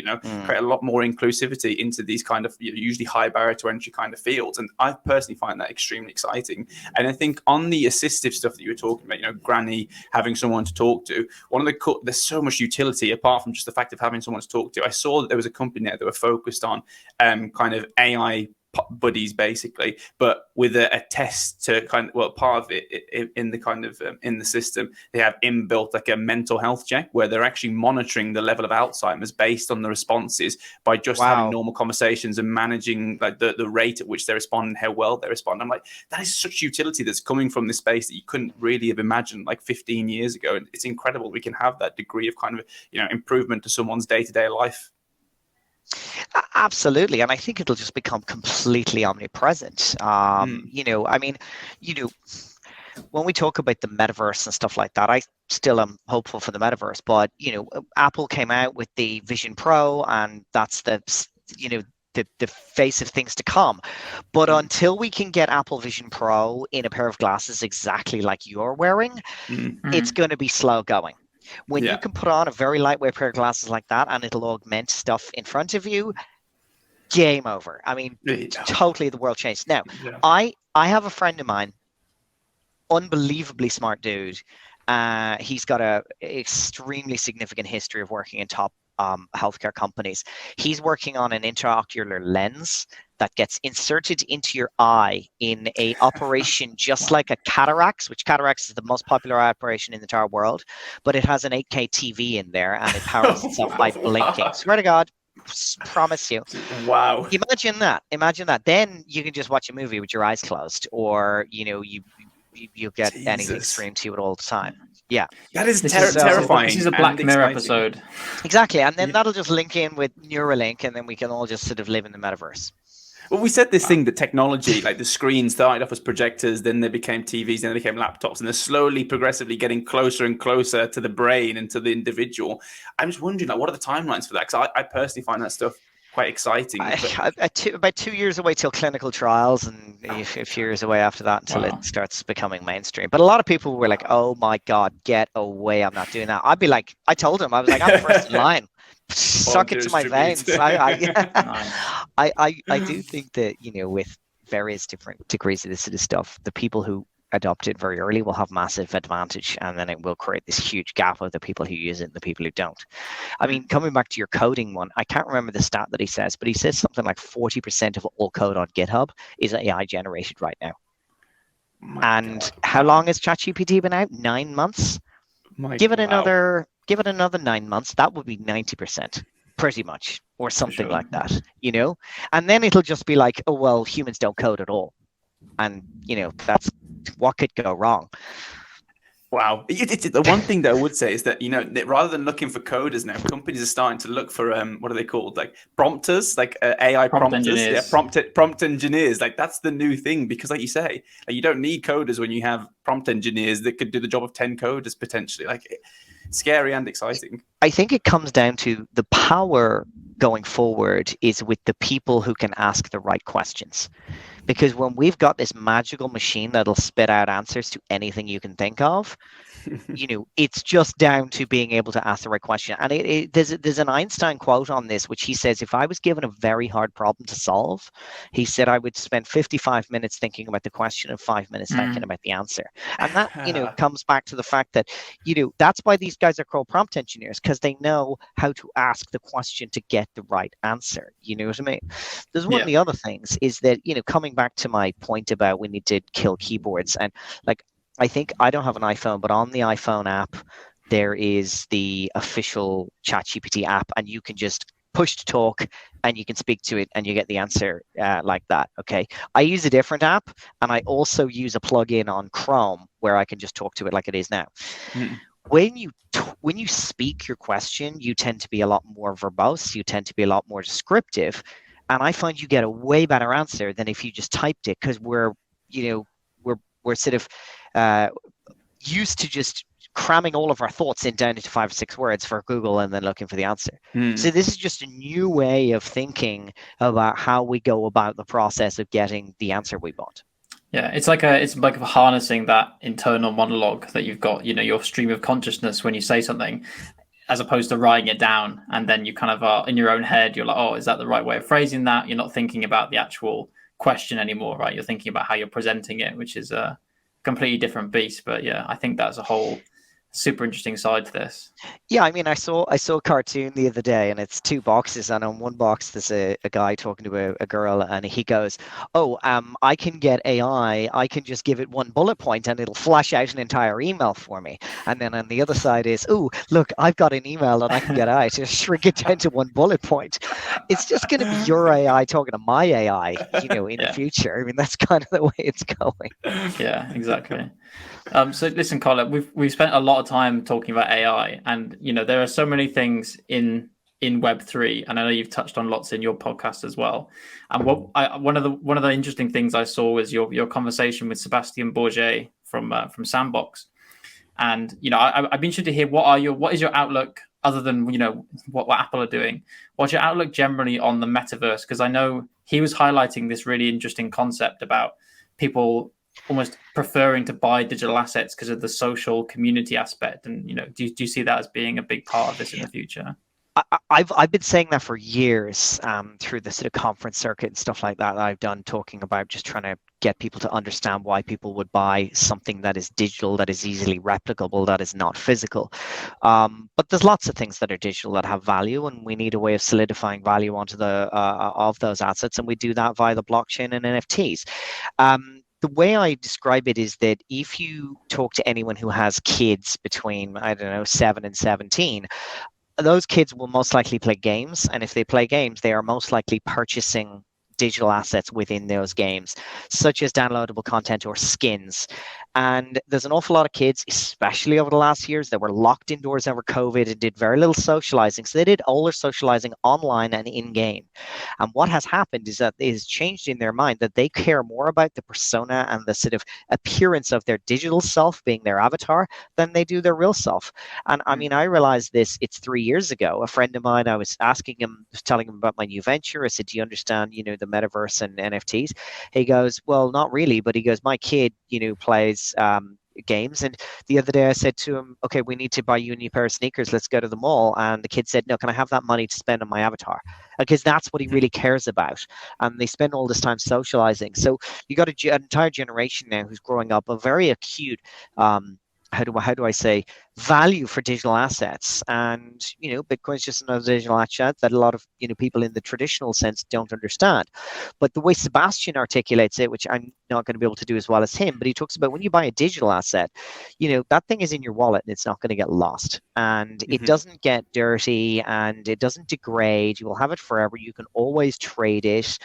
create a lot more inclusivity into these kind of usually high barrier to entry kind of fields. And I personally find that extremely exciting. And I think on the assistive stuff that you were talking about, Granny having someone to talk to, there's so much utility apart from just the fact of having someone to talk to. I saw that there was a company there that were focused on kind of AI buddies, basically, but with a test to kind of, part of it in the kind of in the system, they have inbuilt like a mental health check where they're actually monitoring the level of Alzheimer's based on the responses by just having normal conversations and managing like the rate at which they respond and how well they respond. I'm like, that is such utility that's coming from this space that you couldn't really have imagined like 15 years ago. And it's incredible we can have that degree of kind of improvement to someone's day-to-day life. Absolutely, and I think it'll just become completely omnipresent. When we talk about the metaverse and stuff like that, I still am hopeful for the metaverse. But Apple came out with the Vision Pro, and that's the face of things to come. But until we can get Apple Vision Pro in a pair of glasses exactly like you're wearing, it's going to be slow going. When you can put on a very lightweight pair of glasses like that and it'll augment stuff in front of you, game over. I mean, totally the world changed. Now, I have a friend of mine, unbelievably smart dude. He's got a extremely significant history of working in top healthcare companies. He's working on an intraocular lens that gets inserted into your eye in a operation just like a cataracts, which cataracts is the most popular eye operation in the entire world, but it has an 8K TV in there and it powers itself by blinking. Swear to God, promise you. Wow. Imagine that. Then you can just watch a movie with your eyes closed, or you get anything streamed to you at all the time. Yeah, that is terrifying. This is a Black Mirror episode. Exactly, and then that'll just link in with Neuralink, and then we can all just sort of live in the metaverse. Well, we said this thing, the technology, like the screens started off as projectors, then they became TVs, then they became laptops, and they're slowly, progressively getting closer and closer to the brain and to the individual. I'm just wondering, like, what are the timelines for that? Because I personally find that stuff quite exciting. About 2 years away till clinical trials, and a few years away after that until it starts becoming mainstream. But a lot of people were like, "Oh my God, get away! I'm not doing that." I'd be like, I told him, I was like, "I'm first in line. Suck it to my veins." I do think that with various different degrees of this sort of stuff, the people who adopt it very early will have massive advantage, and then it will create this huge gap of the people who use it and the people who don't. I mean, coming back to your coding one, I can't remember the stat that he says, but he says something like 40% of all code on GitHub is AI generated right now. How long has ChatGPT been out? 9 months. Give it another 9 months, that would be 90%, pretty much, or something like that. And then it'll just be like, oh well, humans don't code at all, and that's what could go wrong. Wow. The one thing that I would say is that, rather than looking for coders now, companies are starting to look for, what are they called? Like prompters, like AI prompters. Engineers. Yeah, prompt engineers. Like that's the new thing, because like you say, like, you don't need coders when you have prompt engineers that could do the job of 10 coders potentially. Like, scary and exciting. I think it comes down to the power going forward is with the people who can ask the right questions. Because when we've got this magical machine that'll spit out answers to anything you can think of, it's just down to being able to ask the right question. And there's an Einstein quote on this, which he says, if I was given a very hard problem to solve, he said, I would spend 55 minutes thinking about the question and 5 minutes thinking about the answer. And that, comes back to the fact that, that's why these guys are called prompt engineers, because they know how to ask the question to get the right answer. You know what I mean? There's one of the other things is that, coming back to my point about we need to kill keyboards, and like, I think I don't have an iPhone, but on the iPhone app, there is the official ChatGPT app, and you can just push to talk and you can speak to it and you get the answer like that. Okay. I use a different app, and I also use a plugin on Chrome where I can just talk to it like it is now. When you speak your question, you tend to be a lot more verbose. You tend to be a lot more descriptive. And I find you get a way better answer than if you just typed it, because we're sort of used to just cramming all of our thoughts down into 5 or 6 words for Google and then looking for the answer. So this is just a new way of thinking about how we go about the process of getting the answer we want. Yeah, it's like harnessing that internal monologue that you've got, your stream of consciousness when you say something, as opposed to writing it down and then you kind of are in your own head. You're like, oh, is that the right way of phrasing that? You're not thinking about the actual question anymore, right? You're thinking about how you're presenting it, which is a completely different beast. But yeah, I think that's a whole super interesting side to this. Yeah, I mean, I saw a cartoon the other day, and it's two boxes, and on one box there's a guy talking to a girl, and he goes, "Oh, I can get AI. I can just give it one bullet point, and it'll flash out an entire email for me." And then on the other side is, "Oh, look, I've got an email that I can get out. Just shrink it down to one bullet point." It's just going to be your AI talking to my AI, in the Yeah, future. I mean, that's kind of the way it's going. yeah, exactly. So listen, Colin, we've spent a lot of time talking about AI, and there are so many things in Web3, and I know you've touched on lots in your podcast as well. And one of the interesting things I saw was your conversation with Sebastian Bourget from Sandbox. And I'd be interested to hear what is your outlook, other than what Apple are doing. What's your outlook generally on the metaverse? Because I know he was highlighting this really interesting concept about people almost preferring to buy digital assets because of the social community aspect. And do you see that as being a big part of this in the future? I've been saying that for years, through the sort of conference circuit and stuff like that I've done, talking about just trying to get people to understand why people would buy something that is digital, that is easily replicable, that is not physical. But there's lots of things that are digital that have value, and we need a way of solidifying value onto the of those assets, and we do that via the blockchain and NFTs. The way I describe it is that if you talk to anyone who has kids between, I don't know, 7 and 17, those kids will most likely play games, and if they play games, they are most likely purchasing digital assets within those games, such as downloadable content or skins. And there's an awful lot of kids, especially over the last years, that were locked indoors over COVID and did very little socializing. So they did all their socializing online and in game. And what has happened is that it has changed in their mind that they care more about the persona and the sort of appearance of their digital self being their avatar than they do their real self. And I mean, I realized this, it's 3 years ago. A friend of mine, I was asking him, telling him about my new venture. I said, "Do you understand, the metaverse and NFTs?" He goes, "Well, not really," but he goes, "My kid, plays games." And the other day I said to him, "Okay, we need to buy you a new pair of sneakers. Let's go to the mall." And the kid said, "No, can I have that money to spend on my avatar?" Because that's what he really cares about. And they spend all this time socializing. So you got an entire generation now who's growing up a very acute, how do I say, value for digital assets. And Bitcoin's just another digital asset that a lot of people in the traditional sense don't understand. But the way Sebastian articulates it, which I'm not going to be able to do as well as him, but he talks about when you buy a digital asset, that thing is in your wallet and it's not going to get lost, and it doesn't get dirty, and it doesn't degrade. You will have it forever. You can always trade it.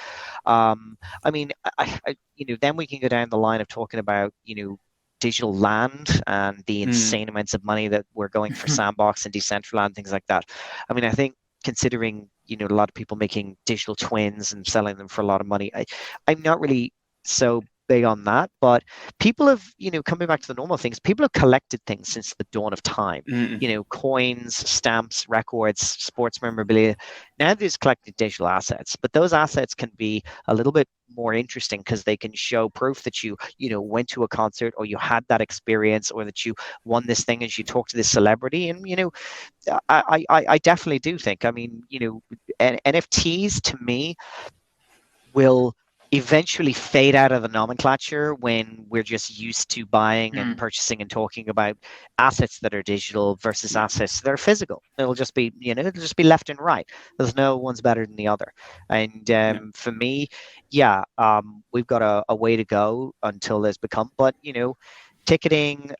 I mean, then we can go down the line of talking about digital land and the insane amounts of money that we're going for Sandbox and Decentraland, things like that. I mean, I think considering a lot of people making digital twins and selling them for a lot of money, I'm not really so big on that. But people have, coming back to the normal things, people have collected things since the dawn of time. Coins, stamps, records, sports memorabilia. Now there's collected digital assets, but those assets can be a little bit more interesting because they can show proof that you went to a concert, or you had that experience, or that you won this thing as you talked to this celebrity. And I definitely do think, I mean, NFTs to me will eventually fade out of the nomenclature when we're just used to buying and purchasing and talking about assets that are digital versus assets that are physical. It'll just be, it'll just be left and right. There's no one's better than the other. And for me, we've got a way to go until there's become, but ticketing,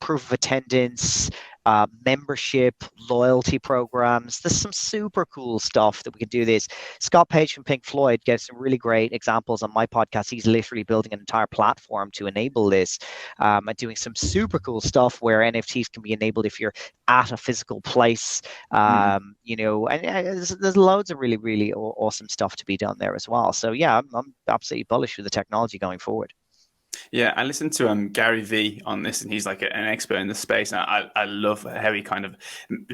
proof of attendance, membership, loyalty programs. There's some super cool stuff that we can do this. Scott Page from Pink Floyd gets some really great examples on my podcast. He's literally building an entire platform to enable this, and doing some super cool stuff where NFTs can be enabled if you're at a physical place. And there's loads of really, really awesome stuff to be done there as well. So yeah, I'm absolutely bullish with the technology going forward. Yeah, I listened to Gary V on this, and he's like an expert in the space. And I love how he kind of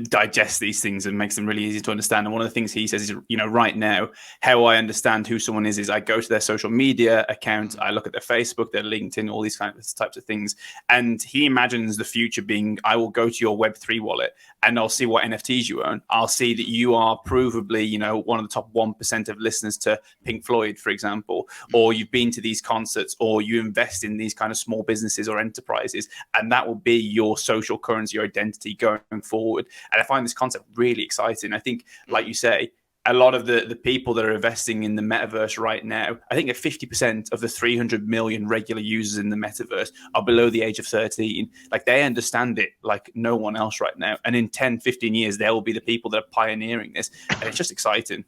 digests these things and makes them really easy to understand. And one of the things he says is, right now, how I understand who someone is I go to their social media account, I look at their Facebook, their LinkedIn, all these types of things. And he imagines the future being, I will go to your Web3 wallet and I'll see what NFTs you own. I'll see that you are provably, one of the top 1% of listeners to Pink Floyd, for example, or you've been to these concerts, or you invest in these kind of small businesses or enterprises, and that will be your social currency, your identity going forward. And I find this concept really exciting. I think, like you say, a lot of the people that are investing in the metaverse right now, I think that 50% of the 300 million regular users in the metaverse are below the age of 13. Like, they understand it like no one else right now. And in 10, 15 years, there will be the people that are pioneering this. And it's just exciting.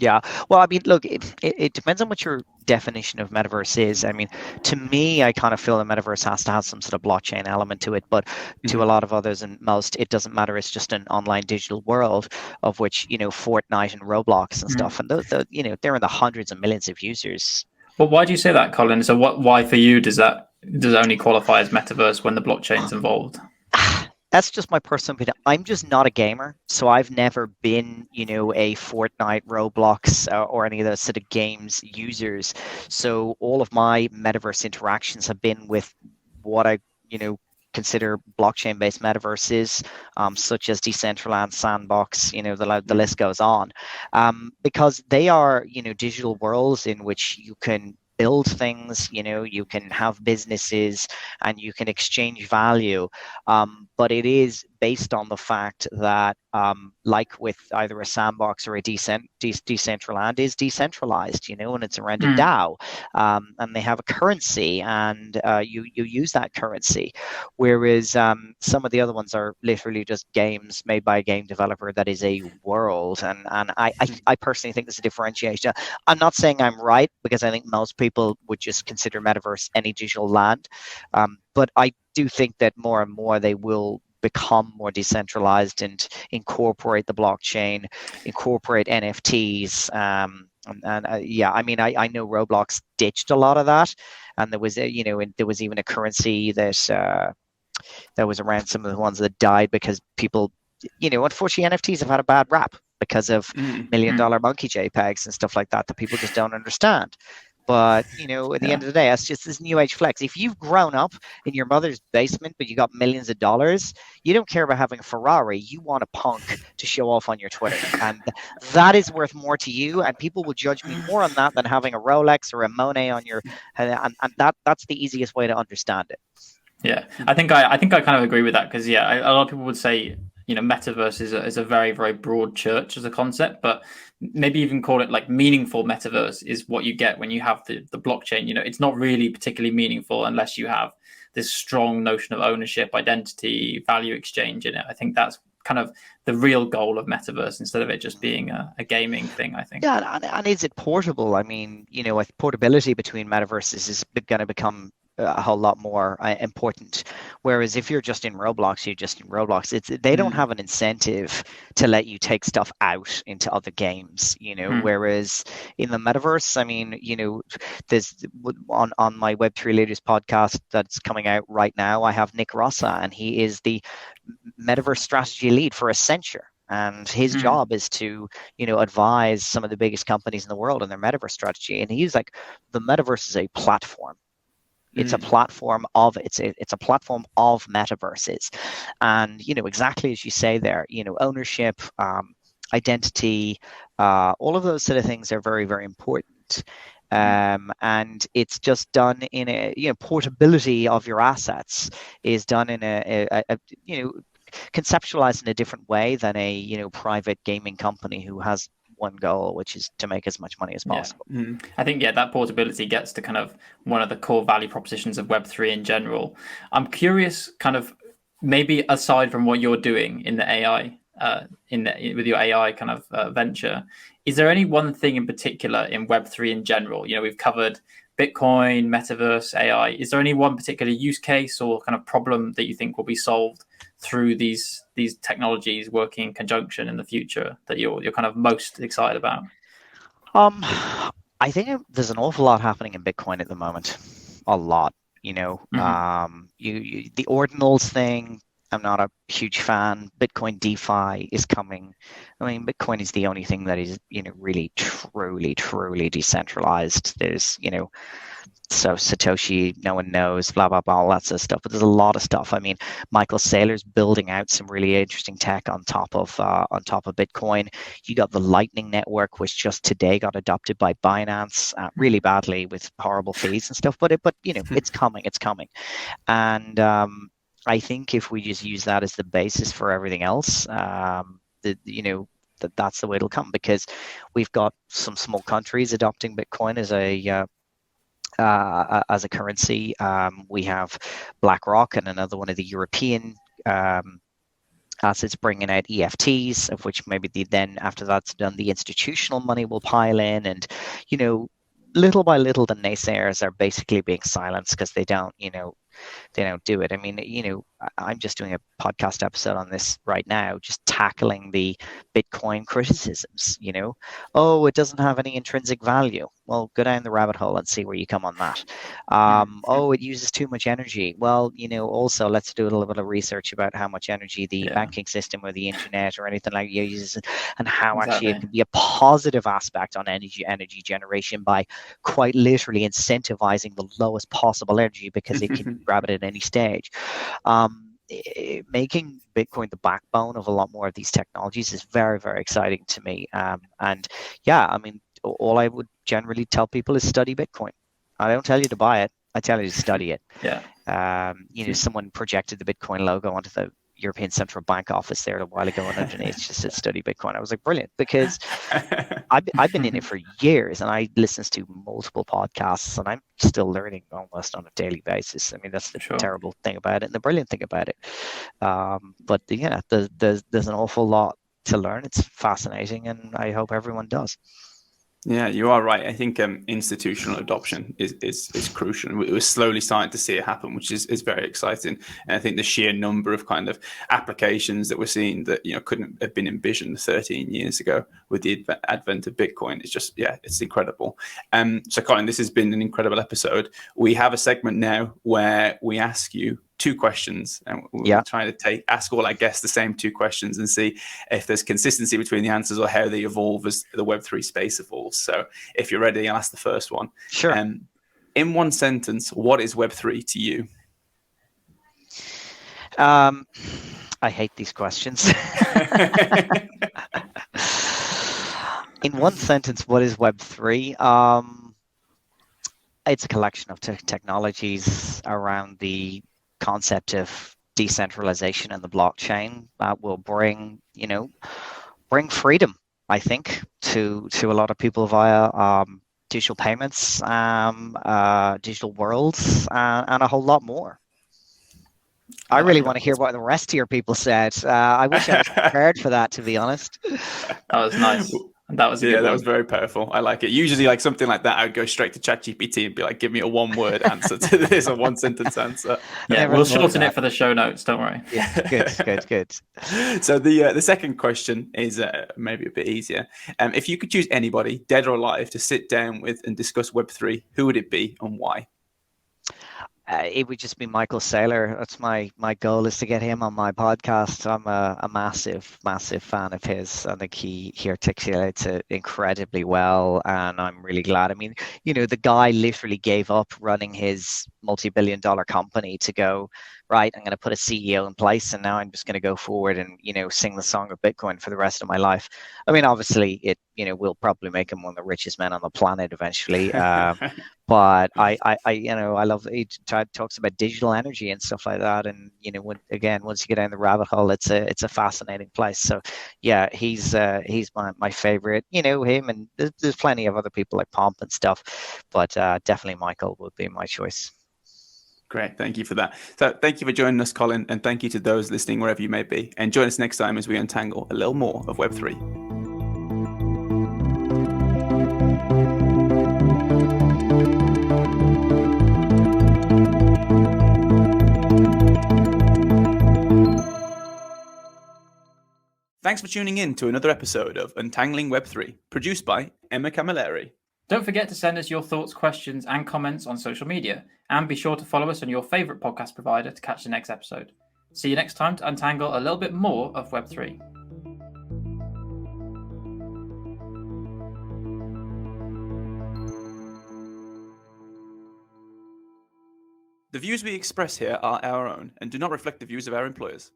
Yeah. Well, I mean, look, it depends on what your definition of metaverse is. I mean, to me, I kind of feel the metaverse has to have some sort of blockchain element to it, but to a lot of others and most, it doesn't matter. It's just an online digital world of which, Fortnite and Roblox and stuff, and those, they're in the hundreds of millions of users. Well, why do you say that, Colin? So why for you does it only qualify as metaverse when the blockchain's involved? That's just my personal opinion. I'm just not a gamer, so I've never been, a Fortnite, Roblox, or any of those sort of games users. So all of my metaverse interactions have been with what I, consider blockchain-based metaverses, such as decentralized, sandbox. The list goes on, because they are, digital worlds in which you can build things, you can have businesses and you can exchange value, but it is based on the fact that, like with either a sandbox or a decentralized is decentralized, and it's around a DAO, and they have a currency, and you use that currency, whereas some of the other ones are literally just games made by a game developer that is a world, and I personally think there's a differentiation. I'm not saying I'm right, because I think most people would just consider metaverse any digital land, but I do think that more and more they will become more decentralized and incorporate the blockchain, incorporate NFTs. Yeah, I mean, I know Roblox ditched a lot of that, and there was there was even a currency that was around some of the ones that died because people, unfortunately, NFTs have had a bad rap because of $1 million monkey JPEGs and stuff like that people just don't understand. But, at the end of the day, that's just this new age flex. If you've grown up in your mother's basement, but you got millions of dollars, you don't care about having a Ferrari. You want a punk to show off on your Twitter. And that is worth more to you. And people will judge me more on that than having a Rolex or a Monet on your, and that's the easiest way to understand it. Yeah, I think I kind of agree with that, because a lot of people would say, metaverse is a very, very broad church as a concept, but maybe even call it like meaningful metaverse is what you get when you have the blockchain. It's not really particularly meaningful unless you have this strong notion of ownership, identity, value exchange in it. I think that's kind of the real goal of metaverse, instead of it just being a gaming thing, I think. Yeah, and is it portable? I mean, portability between metaverses is going to become a whole lot more important. Whereas if you're just in Roblox, you're just in Roblox. They don't have an incentive to let you take stuff out into other games, Whereas in the metaverse, I mean, there's on my Web3 Leaders podcast that's coming out right now, I have Nick Rossa, and he is the metaverse strategy lead for Accenture. And his job is to, advise some of the biggest companies in the world in their metaverse strategy. And he's like, the metaverse is a platform. It's a platform of it's a platform of metaverses, and exactly as you say there, ownership, identity, all of those sort of things are very, very important. And it's just done in a portability of your assets is done in a conceptualized in a different way than a private gaming company who has one goal, which is to make as much money as possible. I think that portability gets to kind of one of the core value propositions of Web3 in general. I'm curious, kind of maybe aside from what you're doing in the AI, with your AI kind of venture, is there any one thing in particular in Web3 in general? We've covered Bitcoin, Metaverse, AI. Is there any one particular use case or kind of problem that you think will be solved through these technologies working in conjunction in the future that you're kind of most excited about? I think there's an awful lot happening in Bitcoin at the moment. A lot. The ordinals thing, I'm not a huge fan. Bitcoin DeFi is coming. I mean, Bitcoin is the only thing that is, really, truly, truly decentralized. There's, so Satoshi, no one knows, blah, blah, blah, all that sort of stuff. But there's a lot of stuff. I mean, Michael Saylor's building out some really interesting tech on top of Bitcoin. You got the Lightning Network, which just today got adopted by Binance really badly with horrible fees and stuff. But it's coming. It's coming. And I think if we just use that as the basis for everything else, that's the way it'll come, because we've got some small countries adopting Bitcoin as a currency. We have BlackRock and another one of the European assets bringing out EFTs, of which maybe then after that's done, the institutional money will pile in, and little by little the naysayers are basically being silenced because they don't do it. I mean, I'm just doing a podcast episode on this right now, just tackling the Bitcoin criticisms. Oh, it doesn't have any intrinsic value. Well, go down the rabbit hole and see where you come on that. Oh, it uses too much energy. Well, also let's do a little bit of research about how much energy the banking system or the internet or anything like that uses, and how actually it can be a positive aspect on energy generation by quite literally incentivizing the lowest possible energy, because it can grab it at any stage. Making Bitcoin the backbone of a lot more of these technologies is very, very exciting to me. And yeah, I mean, all I would generally tell people is study Bitcoin. I don't tell you to buy it. I tell you to study it. Someone projected the Bitcoin logo onto the European Central Bank office there a while ago, and underneath just said study Bitcoin. I was like, brilliant, because I've been in it for years, and I listen to multiple podcasts, and I'm still learning almost on a daily basis. I mean, that's the terrible thing about it and the brilliant thing about it. But yeah, there's an awful lot to learn. It's fascinating, and I hope everyone does. Yeah, you are right. I think institutional adoption is crucial. We're slowly starting to see it happen, which is very exciting. And I think the sheer number of kind of applications that we're seeing that couldn't have been envisioned 13 years ago with the advent of Bitcoin, it's just it's incredible. So Colin, this has been an incredible episode. We have a segment now where we ask you 2 questions, and we're trying to ask all our guests the same 2 questions and see if there's consistency between the answers or how they evolve as the Web3 space evolves. So if you're ready, I'll ask the first one. Sure. In one sentence, what is Web3 to you? I hate these questions. In one sentence, what is Web3? It's a collection of technologies around the concept of decentralization and the blockchain that will bring freedom, I think, to a lot of people via digital payments, digital worlds, and a whole lot more. I really want to hear what the rest of your people said. I wish I was prepared for that, to be honest. That was nice. That was that was very powerful. I like it. Usually, like something like that, I would go straight to ChatGPT and be like, "Give me a one-word answer to this, a one-sentence answer." Yeah, we'll shorten it for the show notes. Don't worry. Yeah, good. So the second question is maybe a bit easier. If you could choose anybody, dead or alive, to sit down with and discuss Web3, who would it be and why? It would just be Michael Saylor. That's my goal, is to get him on my podcast. I'm a massive fan of his. I think he articulates it incredibly well, and I'm really glad. I mean, the guy literally gave up running his multi-billion-dollar company to go, right, I'm going to put a CEO in place, and now I'm just going to go forward and sing the song of Bitcoin for the rest of my life. I mean, obviously it will probably make him one of the richest men on the planet eventually. But I love that he talks about digital energy and stuff like that. And once you get down the rabbit hole, it's a fascinating place. So yeah, he's my favorite. Him, and there's plenty of other people like Pomp and stuff, but definitely Michael would be my choice. Great. Thank you for that. So thank you for joining us, Colin, and thank you to those listening wherever you may be. And join us next time as we untangle a little more of Web3. Thanks for tuning in to another episode of Untangling Web3, produced by Emma Camilleri. Don't forget to send us your thoughts, questions, and comments on social media, and be sure to follow us on your favourite podcast provider to catch the next episode. See you next time to untangle a little bit more of Web3. The views we express here are our own and do not reflect the views of our employers.